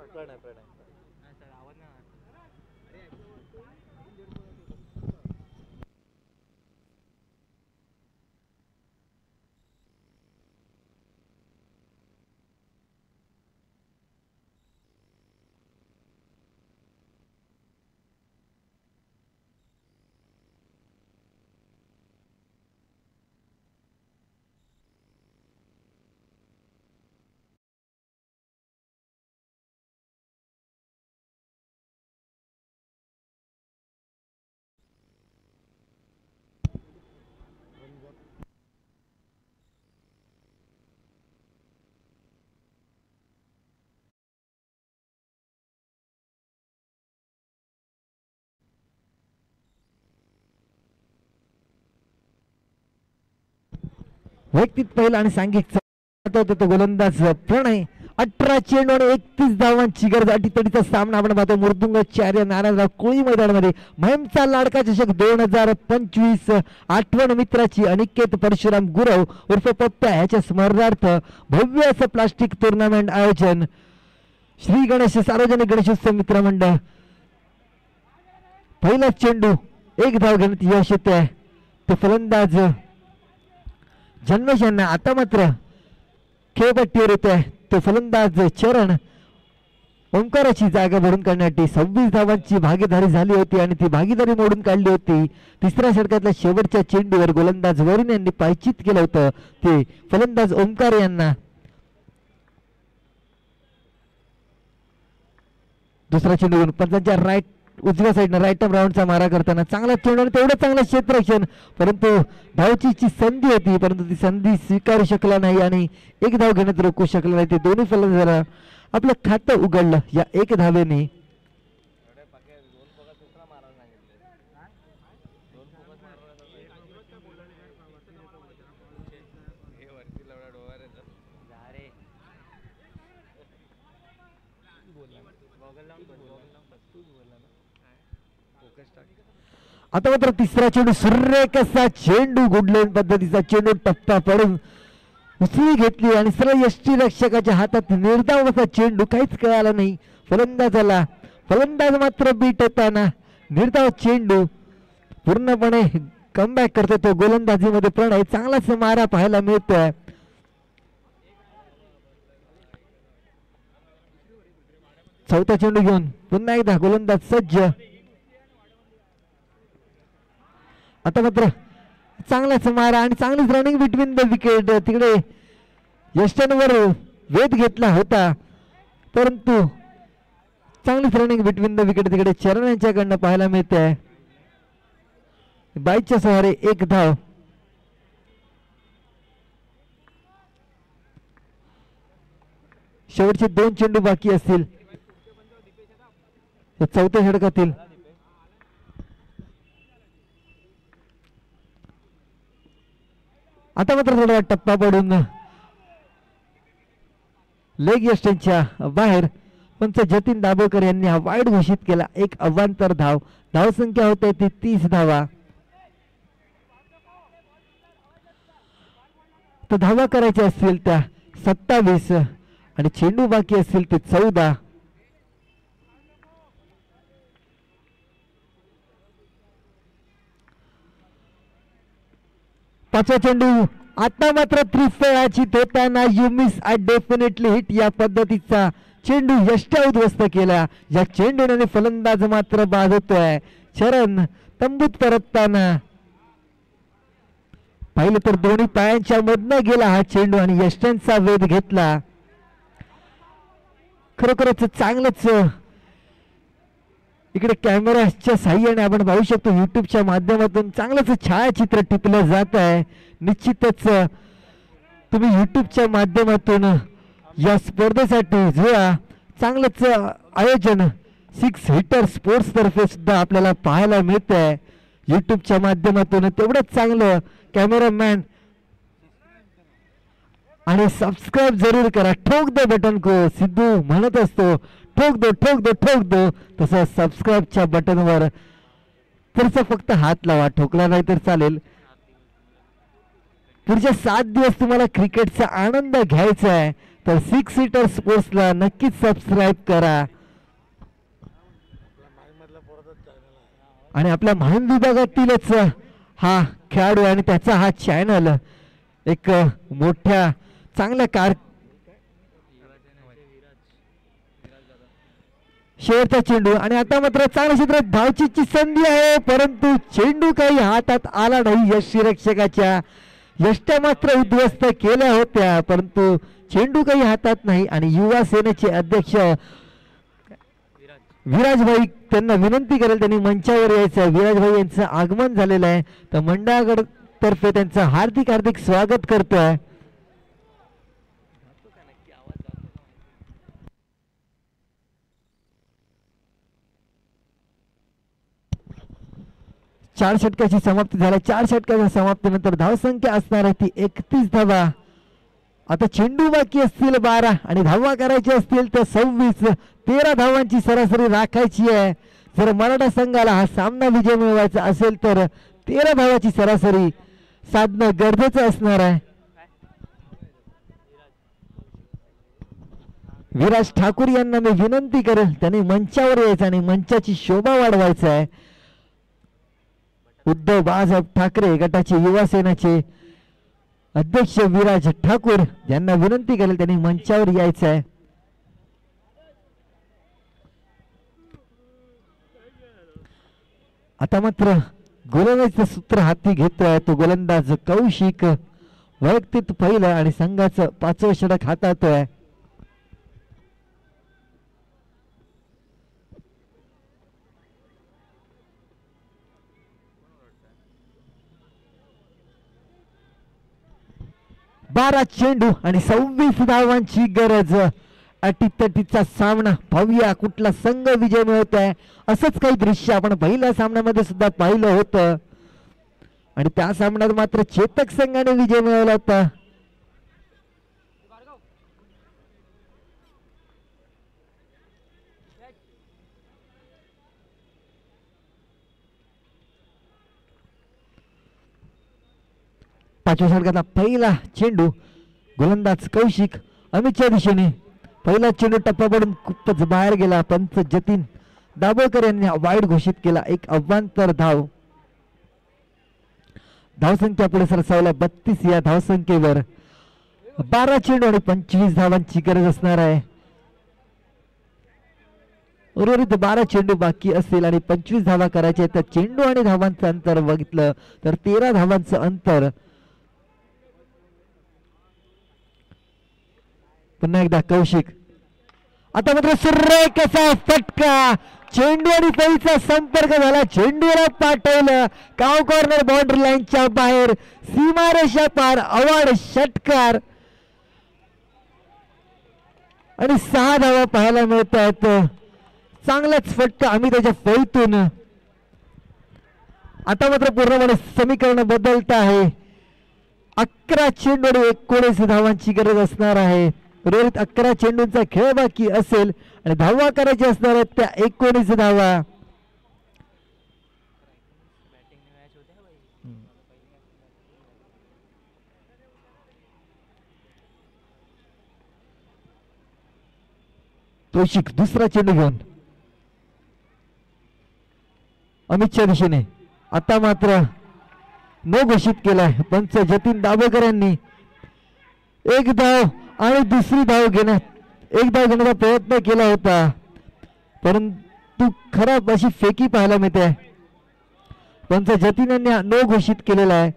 वैयक्तिक पहिला आणि सांघिक तो गोलंदाज प्रणय. 18 चेंडू आणि 31 धावांची गरज. अटीतटीचा सामना आपण पाहतो मृदुंगाचार्य नारायणराव कोळी मैदानामध्ये. महिमचा लाडका चषक 2025 आठवण मित्राची अनिकेत परशुराम गुरव उर्फ पप्प्या याच्या स्मरणार्थ भव्य असं प्लास्टिक टुर्नामेंट आयोजन श्री गणेश सार्वजनिक गणेशोत्सव मित्र मंडळ. पहिला चेंडू 1 धाव घेण्यात यश येत आहे ते फलंदाज जन्मेश यांना. आता मात्र खेळपट्टीवर येत आहे तो फलंदाज चरण. ओंकाराची जागा भरून काढण्यासाठी 26 धावांची भागीदारी झाली होती आणि ती भागीदारी मोडून काढली होती. तिसऱ्या षटकातल्या शेवटच्या चेंडूवर गोलंदाज वरुण यांनी पायचीत केलं होतं ते फलंदाज ओंकार यांना. दुसरा चेंडू पंचांच्या राईट उजव्या साईडनं राईट आर्म राऊंडचा मारा करताना चांगला चेंडू आणि तेवढं चांगलं क्षेत्ररक्षण, परंतु धावची संधी होती परंतु ती संधी स्वीकारू शकला नाही आणि 1 धाव घेण्यात रोखू शकला नाही. ते दोन्ही फलंदाजांना आपलं खातं उघडलं या 1 धावेने. आता मात्र तिसरा चेंडू सुरेख असा चेंडू गुडलेन पद्धतीचा चेंडू टप्पा पडून उसळी घेतली आणि सरळ यष्टी रक्षकाच्या हातात निर्धाव असा चेंडू काहीच कळाला नाही फलंदाजाला. फलंदाज मात्र बीट येताना निर्धाव चेंडू पूर्णपणे कमबॅक करतो तो गोलंदाजीमध्ये. प्रणय चांगलाच मारा पाहायला मिळतोय. चौथा चेंडू घेऊन पुन्हा एकदा गोलंदाज सज्ज. आता मात्र चांगलाच मारा आणि चांगलीच रनिंग बिटवीन द विकेट. तिकडे यष्टांवर वेध घेतला होता परंतु चांगलीच रनिंग बिटवीन द विकेट तिकडे चरण यांच्याकडनं पाहायला मिळते. 22च्या सहारे 1 धाव. शेवटचे 2 चेंडू बाकी असतील चौथ्या षटकातील. आता मात्र थोडा टप्पा पडून लेग यष्टांच्या बाहेर पंच जतीन दाभोळकर यांनी हा वाईड घोषित केला. एक अवांतर धाव. धावसंख्या होते ती 30 धावा. तर धावा करायच्या असतील त्या 27 आणि चेंडू बाकी असतील ते 14. पाचवा चेंडू आता मात्र त्रिफळाची होताना you miss I definitely hit या पद्धतीचा चेंडू यष्ट्या उद्ध्वस्त केला. या चेंडूने फलंदाज मात्र बाद होतोय. चरण तंबूत परतताना पाहिलं तर दोन्ही पायांच्या मधनं गेला हा चेंडू आणि यष्ट्यांचा वेध घेतला. खरोखरच चांगलंच इकडे कॅमेराच्या साह्याने आपण पाहू शकतो युट्यूबच्या माध्यमातून चांगलंच छायाचित्र टिपलं जात आहे. निश्चितच तुम्ही युट्यूबच्या माध्यमातून या स्पर्धेसाठी जुळा. चांगलंच आयोजन 6 हिटर स्पोर्ट्स तर्फे सुद्धा आपल्याला पाहायला मिळत आहे युट्यूबच्या माध्यमातून. तेवढंच चांगलं कॅमेरामॅन आणि सबस्क्राईब जरूर करा. ठोक दो बटन को सिद्धू म्हणत असतो. ठोक दो ठोक दो ठोक दो. तसं सबस्क्राईबच्या बटनवर तरच फक्त हात लावा. ठोकला नाही तर चालेल. पुढच्या 7 दिवस तुम्हाला क्रिकेटचा आनंद घ्यायचा आहे तर 6 हिटर स्पोर्ट्सला नक्कीच सबस्क्राईब करा. आणि आपल्या माहिम विभागातीलच हा खेळाडू आणि त्याचा हा चॅनल एक मोठ्या चांगल्या शेवटचा चेंडू आणि आता मात्र चांगल्या क्षेत्रात धावचीची संधी आहे परंतु चेंडू काही हातात आला नाही. यष्टीरक्षकाच्या यष्ट्या मात्र उद्ध्वस्त केल्या होत्या परंतु चेंडू काही हातात नाही. आणि युवा सेनेचे अध्यक्ष विराजभाई त्यांना विनंती करेल त्यांनी मंचावर यायचं. विराजभाई यांचं आगमन झालेलं आहे तर मंडळागड तर्फे त्यांचं हार्दिक हार्दिक स्वागत करतोय. चार षटकाची समाप्ती झाली. 4 षटकाच्या समाप्तीनंतर धावसंख्या असणार आहे ती 31 धावा. आता चेंडू बाकी असतील 12 आणि धावा करायचे असतील तर 26. 13 धावांची सरासरी राखायची आहे. जर मराठा संघाला हा सामना विजय मिळवायचा असेल तर 13 धावाची सरासरी साधणं गरजेचं असणार आहे. विराज ठाकूर यांना मी विनंती करेल त्यांनी मंचावर यायचं आणि मंचाची शोभा वाढवायचं आहे. उद्धव बाळासाहेब ठाकरे गटाचे युवा सेनेचे अध्यक्ष विराज ठाकूर यांना विनंती करेल त्यांनी मंचावर यायचं आहे. आता मात्र गोलंदाजीचं सूत्र हाती घेतोय तो गोलंदाज कौशिक. वैयक्तिक पहिलं आणि संघाचं 5वं षटक हाताळतोय. बारा चेंडू आणि 26 धावांची गरज. अटीतटीचा सामना. पाहूया कुठला संघ विजय मिळवत आहे. असंच काही दृश्य आपण पहिल्या सामन्यामध्ये सुद्धा पाहिलं होतं आणि त्या सामन्यात मात्र चेतक संघाने विजय मिळवला होता. 5व्या षटकातला पहिला चेंडू, गोलंदाज कौशिक अमितच्या दिशेने. पहिला चेंडू टप्पा पडून खूपच बाहेर गेला. पंच जतीन दाभोळकर यांनी वाईड घोषित केला. एक अवांतर धाव. धावसंख्या पुढे सरसावल्या 32. या धावसंख्येवर 12 चेंडू आणि 25 धावांची गरज असणार आहे. उर्वरित 12 चेंडू बाकी असतील आणि 25 धावा करायचे. तर चेंडू आणि धावांचं अंतर बघितलं तर 13 धावांचं अंतर. पुन्हा एकदा कौशिक. आता मात्र सुरेख असा फटका. चेंडू आणि फळीचा संपर्क झाला. चेंडूला पाठवलं काव कॉर्नर बाउंड्री लाईनच्या बाहेर. सीमारेषा पार. अवाढ षटकार आणि 6 धावा पाहायला मिळत आहेत. चांगलाच फटका अमिताच्या फळीतून. आता मात्र पूर्णपणे समीकरण बदलत आहे. 11 चेंडू आणि 19 धावांची गरज असणार आहे. उर्वरित 11 चेंडूंचा खेळ बाकी असेल आणि धावा करायच्या असणार आहेत त्या 19 धावा. कौशिक दुसरा चेंडू घेऊन अमितच्या दिशेने. आता मात्र नो घोषित केलाय पंच जतीन दाभोळकर यांनी. एक धाव आणि दुसरी धाव घेण्यात एक धाव घेण्याचा प्रयत्न केला होता परंतु खराब अशी फेकी पाहायला मिळते. पंच जतीन यांनी नो घोषित केलेला आहे.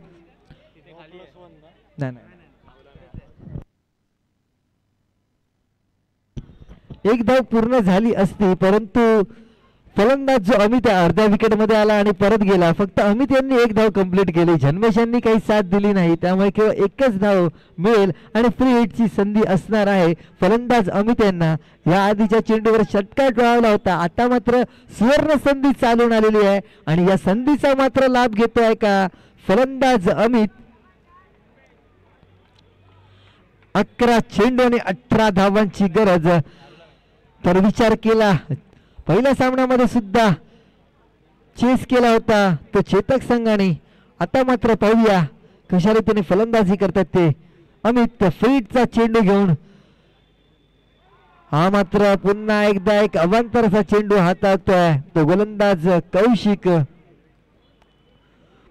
एक धाव पूर्ण झाली असती परंतु फलंदाज जो अमित अर्ध्या विकेट मध्ये आला आणि परत गेला. फक्त अमित यांनी एक धाव कंप्लीट केली. जन्मेश यांनी काही साथ दिली नाही. त्यामुळे केवळ एकच धाव मिळेल आणि फ्री हिटची संधी असणार आहे फलंदाज अमित यांना. या आधीच्या चेंडूवर षटकार टोळावला होता. आता मात्र सुवर्ण संधी चालून आलेली आहे आणि या संधीचा मात्र लाभ घेतोय का फलंदाज अमित. 11 चेंडू आणि 18 धावांची गरज. तर विचार केला पहिल्या सामन्यामध्ये सुद्धा चेस केला होता तो चेतक संघाने. आता मात्र पाहूया कशा रीतीने फलंदाजी करतात ते अमित. फ्रीटचा चेंडू घेऊन हा मात्र पुन्हा एकदा एक अवांतरचा चेंडू हाताळतोय तो गोलंदाज कौशिक.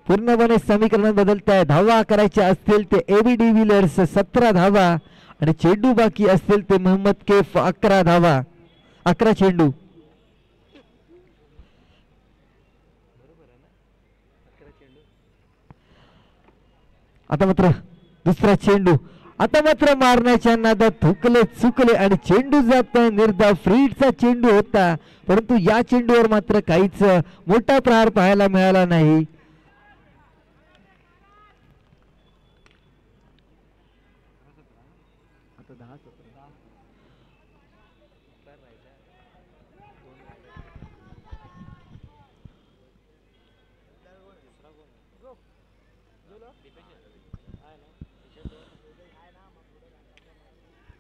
पूर्णपणे समीकरण बदलत आहे. धावा करायच्या असतील ते एबी डिव्हिलियर्स 17 धावा आणि चेंडू बाकी असतील ते मोहम्मद कैफ 11 धावा. 11 चेंडू. आता मात्र दुसरा चेंडू. आता मात्र मारण्याच्या नादात थुकले चुकले आणि चेंडू जात निर्धाव. फ्रीडचा चेंडू होता परंतु या चेंडूवर मात्र काहीच मोठा प्रहार पाहायला मिळाला नाही.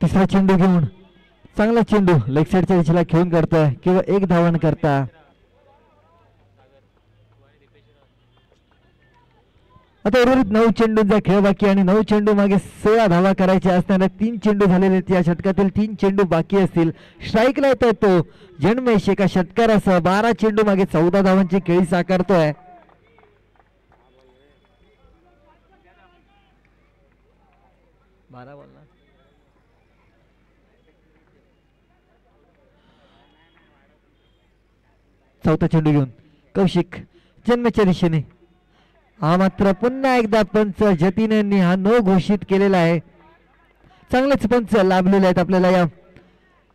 तिसरा चेंडू घेऊन चांगला चेंडू लेग साइडच्या दिशेला खेळून करतोय किंवा एक धावन करता. आता उर्वरित 9 चेंडूंचा खेळ बाकी आणि 9 चेंडू मागे 16 धावा करायच्या असताना 3 चेंडू झालेले या षटकातील 3 चेंडू बाकी असतील. स्ट्राईकला येतोय तो जन्मेश एका षटकारासह 12 चेंडू मागे 14 धावांची खेळी साकारतोय. चौथा चेंडू घेऊन कौशिक जन्मेच्या दिशेने. हा मात्र पुन्हा एकदा पंच जतीन यांनी हा नो घोषित केलेला आहे. चांगलेच पंच लाभलेले आहेत आपल्याला या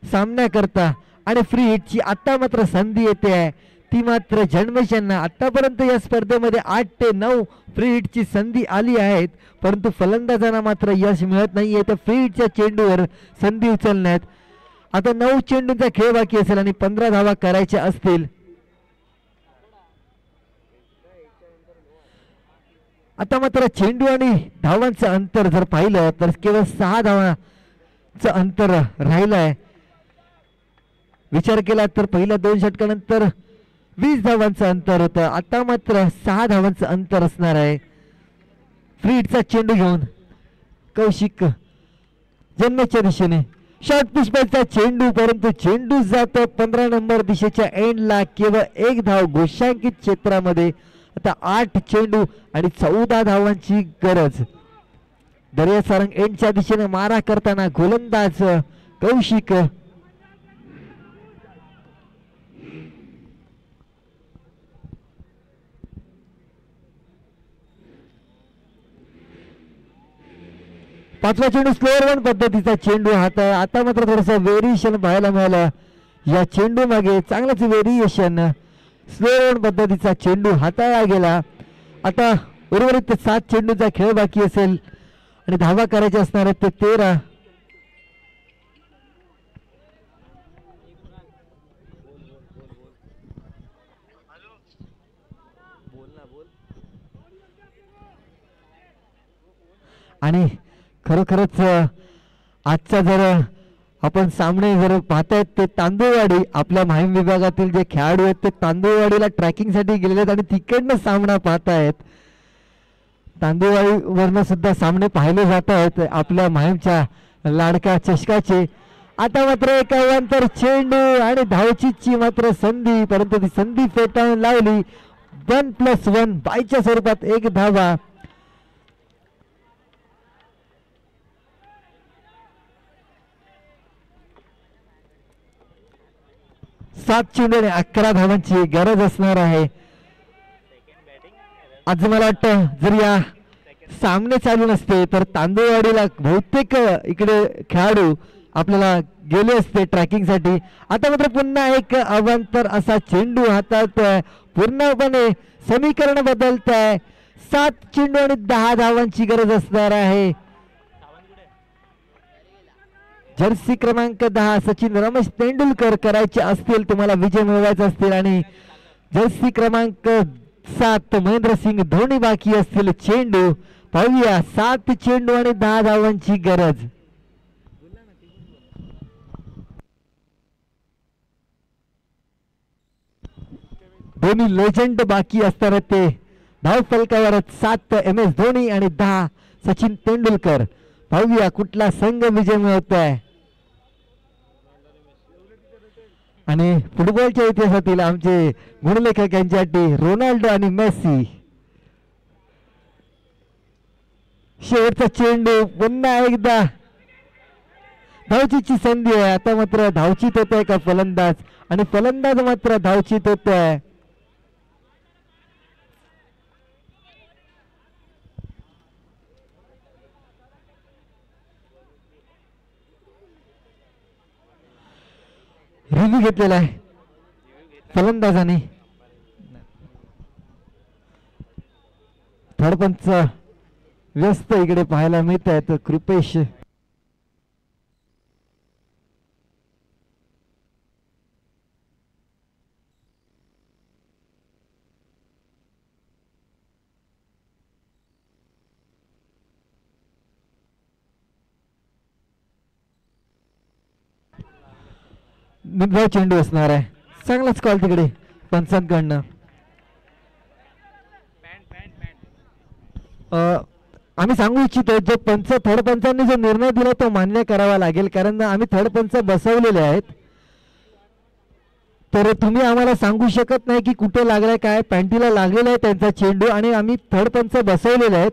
सामन्याकरता आणि फ्री हिटची आता मात्र संधी येते आहे ती मात्र जन्मेश यांना. आतापर्यंत या स्पर्धेमध्ये 8 ते 9 फ्री हिटची संधी आली आहेत परंतु फलंदाजांना मात्र यश मिळत नाहीये. तर फ्री हिटच्या चेंडूवर संधी उचलण्यात आता 9 चेंडूंचा खेळ बाकी असेल आणि 15 धावा करायच्या असतील. आता मात्र चेंडू आणि धावांचं अंतर जर पाहिलं तर केवळ 6 धावांचं अंतर राहिलं आहे. विचार केला तर पहिल्या 2 षटकानंतर 20 धावांचं अंतर होतं. आता मात्र 6 धावांचं अंतर असणार आहे. फ्रीडचा चेंडू घेऊन कौशिक जन्मेच्या दिशेने शॉर्ट पुष्पाचा चेंडू, परंतु चेंडू जातो 15 नंबर दिशेच्या एंडला. केवळ एक धाव घोषांकित क्षेत्रामध्ये. आता 8 चेंडू आणि 14 धावांची गरज. दर्या सारंग एंडच्या दिशेने मारा करताना गोलंदाज कौशिक. पाचवा चेंडू स्लोअर वन पद्धतीचा चेंडू आता मात्र थोडस व्हेरिएशन पाहायला मिळालं या चेंडू मागे. चांगलंच व्हेरिएशन. स्लोअर वन पद्धतीचा चेंडू हाताळला गेला. आता उर्वरित 7 चेंडूचा खेळ बाकी असेल आणि धावा करायचे असणार आहेत ते 13. आणि खरोखरच आजचा जर आपण सामने जर पाहतायत ते तांदूळवाडी आपल्या माहीम विभागातील जे खेळाडू आहेत ते तांदूळवाडीला ट्रॅकिंगसाठी गेलेले आहेत आणि तिकडनं सामना पाहतायत. तांदूळवाडीवरनं सुद्धा सामने पाहिले जात आहेत आपल्या माहीमच्या लाडक्या चषकाचे. आता मात्र एक अवांतर चेंडू आणि धावचीची मात्र संधी, परंतु ती संधी फेटाळून लावली. 1+1 बायच्या स्वरूपात एक धावा. 7 चेंडू आणि 11 धावांची गरज असणार आहे. आज मला वाटतं जर या सामने चालू नसते तर तांदूळवाडीला बहुतेक इकडे खेळाडू आपल्याला गेले असते ट्रॅकिंगसाठी. आता मात्र पुन्हा एक अवांतर असा चेंडू हातात. पूर्णपणे समीकरण बदलत आहे. 7 चेंडू आणि 10 धावांची गरज असणार आहे. जर्सी क्रमांक 10 सचिन रमेश तेंडुलकर करायचे असतील, तुम्हाला विजय मिळवायचा असतील, आणि जर्सी क्रमांक 7 महेंद्रसिंग धोनी बाकी असतील. चेंडू पाहूया. 7 चेंडू आणि 10 धावांची गरज. दोन्ही लेजंड बाकी असणार ते धाव फलकावर. 7 MS धोनी आणि 10 सचिन तेंडुलकर. पाहूया कुठला संघ विजय मिळवत आहे. आणि फुटबॉलच्या इतिहासातील आमचे गुणलेखक यांच्यासाठी रोनाल्डो आणि मेसी. शेवटचा चेंडू पुन्हा एकदा धावचीची संधी आहे. आता मात्र धावचीत होत आहे का फलंदाज, आणि फलंदाज मात्र धावचीत होत आहे. रिव्ह्यू घेतलेला आहे फलंदाजाने. थर्डपंच व्यस्त इकडे पाहायला मिळत आहेत. कृपेश निर्धाव चेंडू असणार आहे. चांगलाच कॉल तिकडे पंचांकडनं. आम्ही सांगू इच्छितो जो थर्ड पंचांनी जो निर्णय दिला तो मान्य करावा लागेल, कारण आम्ही थर्ड पंच बसवलेले आहेत. तर तुम्ही आम्हाला सांगू शकत नाही की कुठे लागलाय, काय पॅन्टीला लागलेला आहे त्यांचा चेंडू, आणि आम्ही थर्ड पंच बसवलेले आहेत.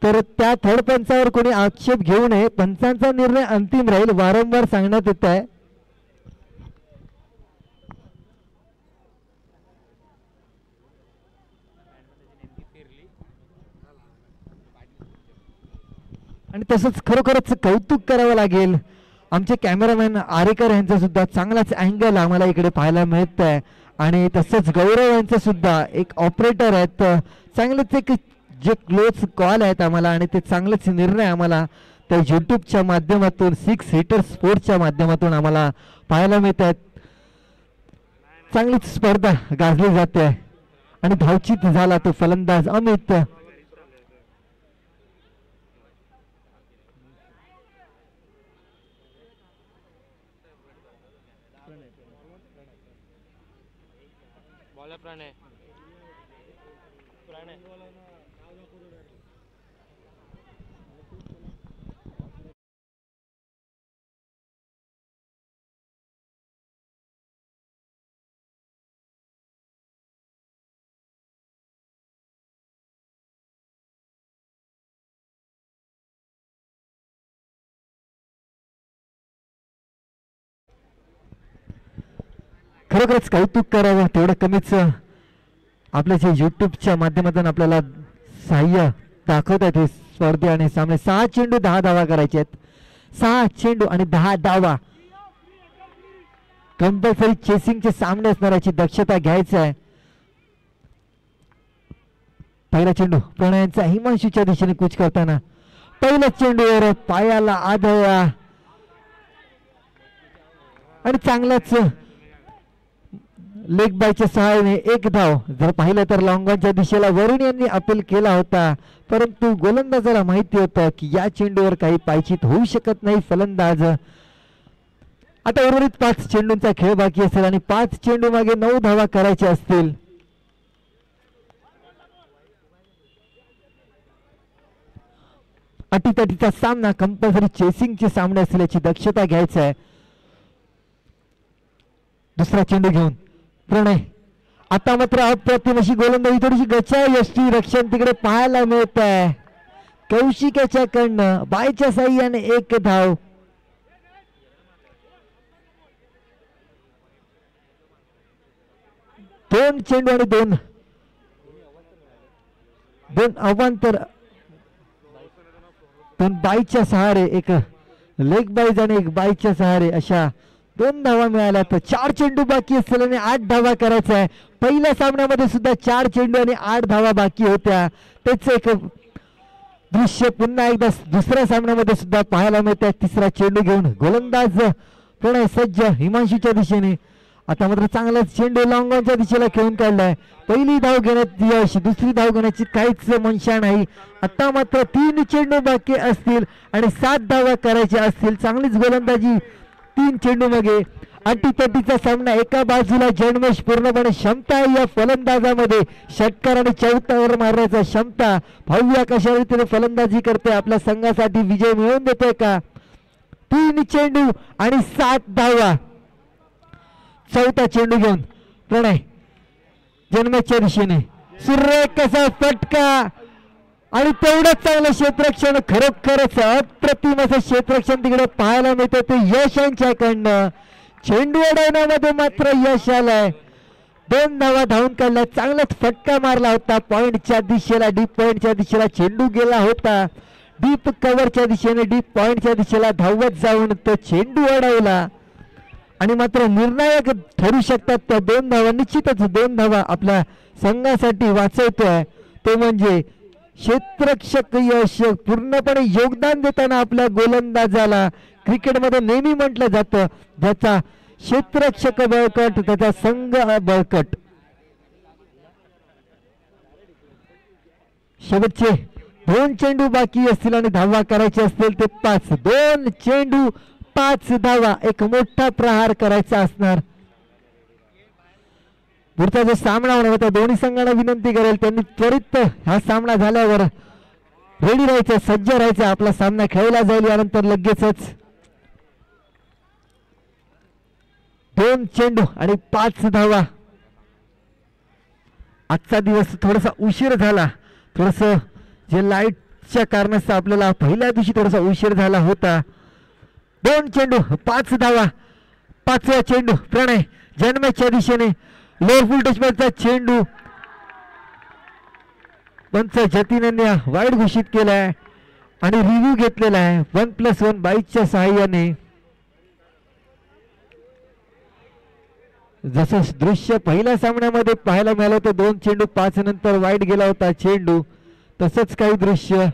तर त्या थर्ड पंचावर कोणी आक्षेप घेऊ नये. पंचांचा निर्णय अंतिम राहील, वारंवार सांगण्यात येत आहे. आणि तसंच खरोखरच कौतुक करावं लागेल आमचे कॅमेरामॅन आरेकर यांचा सुद्धा. चांगलाच अँगल आम्हाला इकडे पाहायला मिळत आहे. आणि तसंच गौरव यांचं सुद्धा एक ऑपरेटर आहेत. चांगलेच एक जे क्लोज कॉल आहेत आम्हाला, आणि ते चांगलेच निर्णय आम्हाला त्या यूट्यूबच्या माध्यमातून 6 हिटर स्पोर्ट्सच्या माध्यमातून आम्हाला पाहायला मिळत आहेत. चांगलीच स्पर्धा गाजली जाते. आणि धावचीत झाला तो फलंदाज अमित. खरोखरच कौतुक करावं, तेवढं कमीच. आपल्या जे युट्यूबच्या माध्यमातून आपल्याला सहाय्य दाखवत आहेत हे स्पर्धे आणि सामने. 6 चेंडू 10 धावा करायचे आहेत. 6 चेंडू आणि 10 धावा. कंपल्सरी चेसिंगचे सामने असणार याची दक्षता घ्यायची आहे. पहिला चेंडू प्रणयांचा हिमांशूच्या दिशेने कूच करताना पहिला चेंडूवर पायाला आदळला आणि चांगलाच लेग बायच्या सहाय्याने एक धाव. जर पाहिलं तर लॉंगॉनच्या दिशेला वरुण यांनी अपील केला होता, परंतु गोलंदाजाला माहिती होतं की या चेंडूवर काही पायचीत होऊ शकत नाही. फलंदाज आता उर्वरित 5 चेंडूंचा खेळ बाकी असेल आणि 5 चेंडू मागे 9 धावा करायच्या असतील. अटीतटीचा सामना, कंपल्सरी चेसिंगचे सामने असतील याची दक्षता घ्यायची आहे. दुसरा चेंडू घेऊन प्रणय. आता मात्र अप्रतिम अशी गोलंदाजी, थोडीशी गचाळ यष्टी रक्षण तिकडे पाहायला मिळत आहे कौशिकाच्याकडनं. बायच्या साह्याने एक धाव. दोन चेंडू आणि दोन अवांतर, दोन बाईच्या सहारे, एक लेग बाईज आणि एक बाईच्या सहारे अशा 2 धावा मिळाल्या. तर 4 चेंडू बाकी असतील आणि 8 धावा करायचा आहे. पहिल्या सामन्यामध्ये सुद्धा 4 चेंडू आणि 8 धावा बाकी होत्या. तेच एक दृश्य पुन्हा एकदा दुसऱ्या सामन्यामध्ये सुद्धा पाहायला मिळतंय. तिसरा चेंडू घेऊन गोलंदाज प्रणय सज्ज हिमांशूच्या दिशेने. आता मात्र चांगला चेंडू लॉंगॉनच्या दिशेला खेळून काढलाय. पहिली धाव घेण्यात यश, दुसरी धाव घेण्याची काहीच मनशा नाही. आता मात्र 3 चेंडू बाकी असतील आणि 7 धावा करायच्या असतील. चांगलीच गोलंदाजी 3 चेंडू मागे. अटीतटीचा सामना. एका बाजूला जन्मेश पूर्णपणे क्षमता आहे या फलंदाजामध्ये, षटकार आणि चौथ्यावर मारण्याचा क्षमता. भव्य कशा रीतीने फलंदाजी करते, आपल्या संघासाठी विजय मिळवून देतोय का. 3 चेंडू आणि 7 धावा. चौथा चेंडू घेऊन प्रणय जन्मेशच्या दिशेने. सुरेख कसा फटका आणि तेवढंच चांगलं क्षेत्ररक्षण. खरोखरच अप्रतिम असं क्षेत्ररक्षण तिकडे पाहायला मिळतं ते यश यांच्याकडनं. चेंडू अडवण्यामध्ये मात्र यश आलाय. 2 धावा धावून काढल्या. चांगलाच फटका मारला होता पॉइंटच्या दिशेला, डीप पॉइंटच्या दिशेला चेंडू गेला होता. डीप कव्हरच्या दिशेने, डीप पॉइंटच्या दिशेला धावत जाऊन तो चेंडू अडवला आणि मात्र निर्णायक ठरू शकतात त्या 2 धावा. निश्चितच 2 धावा आपल्या संघासाठी वाचवतोय तो म्हणजे क्षेत्ररक्षक यश. पूर्णपणे योगदान देताना आपल्या गोलंदाजाला क्रिकेटमध्ये नेहमी म्हटलं जातं, ज्याचा क्षेत्ररक्षक बळकट त्याचा संघ बळकट. शेवटचे 2 चेंडू बाकी असतील आणि धावा करायचे असतील ते 5. 2 चेंडू 5 धावा. एक मोठा प्रहार करायचा असणार. पुढचा जो सामना होणार होता, दोन्ही संघांना विनंती करेल त्यांनी त्वरित हा सामना झाल्यावर रेडी राहायचं, सज्ज राहायचं. आपला सामना खेळला जाईल यानंतर लगेचच. 2 चेंडू आणि 5 धावा. आजचा दिवस थोडासा उशीर झाला. थोडस जे लाईटच्या कारणास्तव आपल्याला पहिल्या दिवशी थोडासा उशीर झाला होता. 2 चेंडू 5 धावा. 5वा चेंडू प्रणय जन्मेशच्या दिशेने. लोअर फुल टचमॅनचा चेंडू पंच जतीन यांनी वाईड घोषित केलाय आणि रिव्ह्यू घेतलेला आहे 1+1 बाईकच्या सहाय्याने. जसं दृश्य पहिल्या सामन्यामध्ये पाहायला मिळालं होतं, 2 चेंडू 5 नंतर वाईड गेला होता चेंडू, तसंच काही दृश्य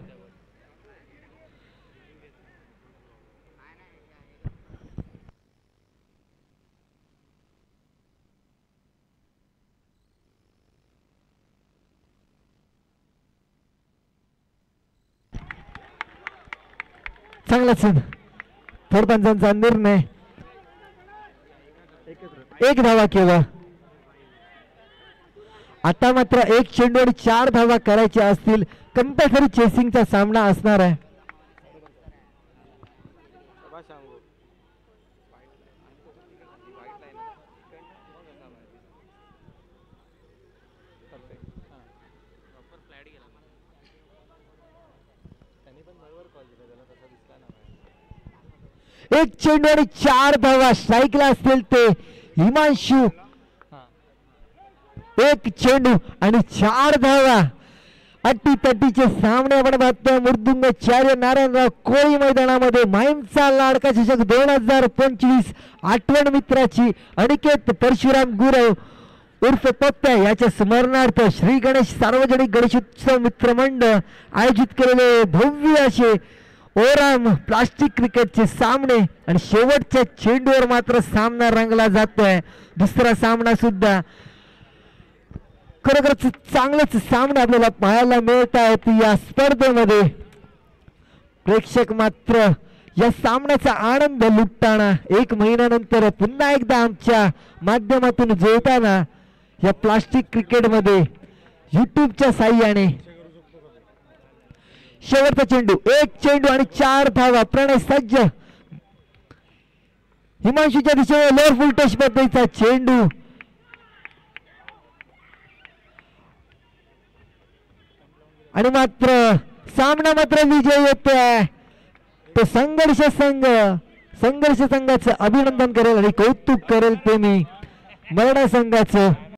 चांगलाच फडपंचांचा निर्णय. 1 धावा केवळ. आता मात्र 1 चेंडू आणि 4 धावा करायच्या असतील. कंपल्सरी चेसिंगचा सामना असणार आहे. एक चेंडू आणि 4 धावा. स्ट्राईकला असतील ते हिमांशू एक चेंडू आणि 4 धावा. अट्टी-तट्टीचे सामने आपण पाहतोय मृदुंगाचार्य नारायणराव कोळी मैदानामध्ये. माहीमचा लाडका चषक 2025 आठवण मित्राची अनिकेत परशुराम गुरव उर्फ पप्प्या याच्या स्मरणार्थ श्री गणेश सार्वजनिक गणेशोत्सव मित्रमंडळ आयोजित केलेले भव्य असे ओराम प्लास्टिक क्रिकेटचे सामने. आणि शेवटच्या चेंडूवर मात्र सामना रंगला जातोय. दुसरा सामना सुद्धा खरोखरच चांगलेच सामने आपल्याला पाहायला मिळत आहेत या स्पर्धेमध्ये. प्रेक्षक मात्र या सामन्याचा आनंद लुटताना 1 महिन्यानंतर पुन्हा एकदा आमच्या माध्यमातून जोडताना या प्लास्टिक क्रिकेटमध्ये युट्यूबच्या साह्याने. शेवटचा चेंडू, 1 चेंडू आणि 4 धावा. प्रणय सज्ज. हिमांशूच्या दिशेने लोअर फुल टच पद्धतीचा चेंडू आणि मात्र सामना मात्र विजय येतोय तो संघर्ष संघाचं अभिनंदन करेल आणि कौतुक करेल ते मी मराठा संघाचं.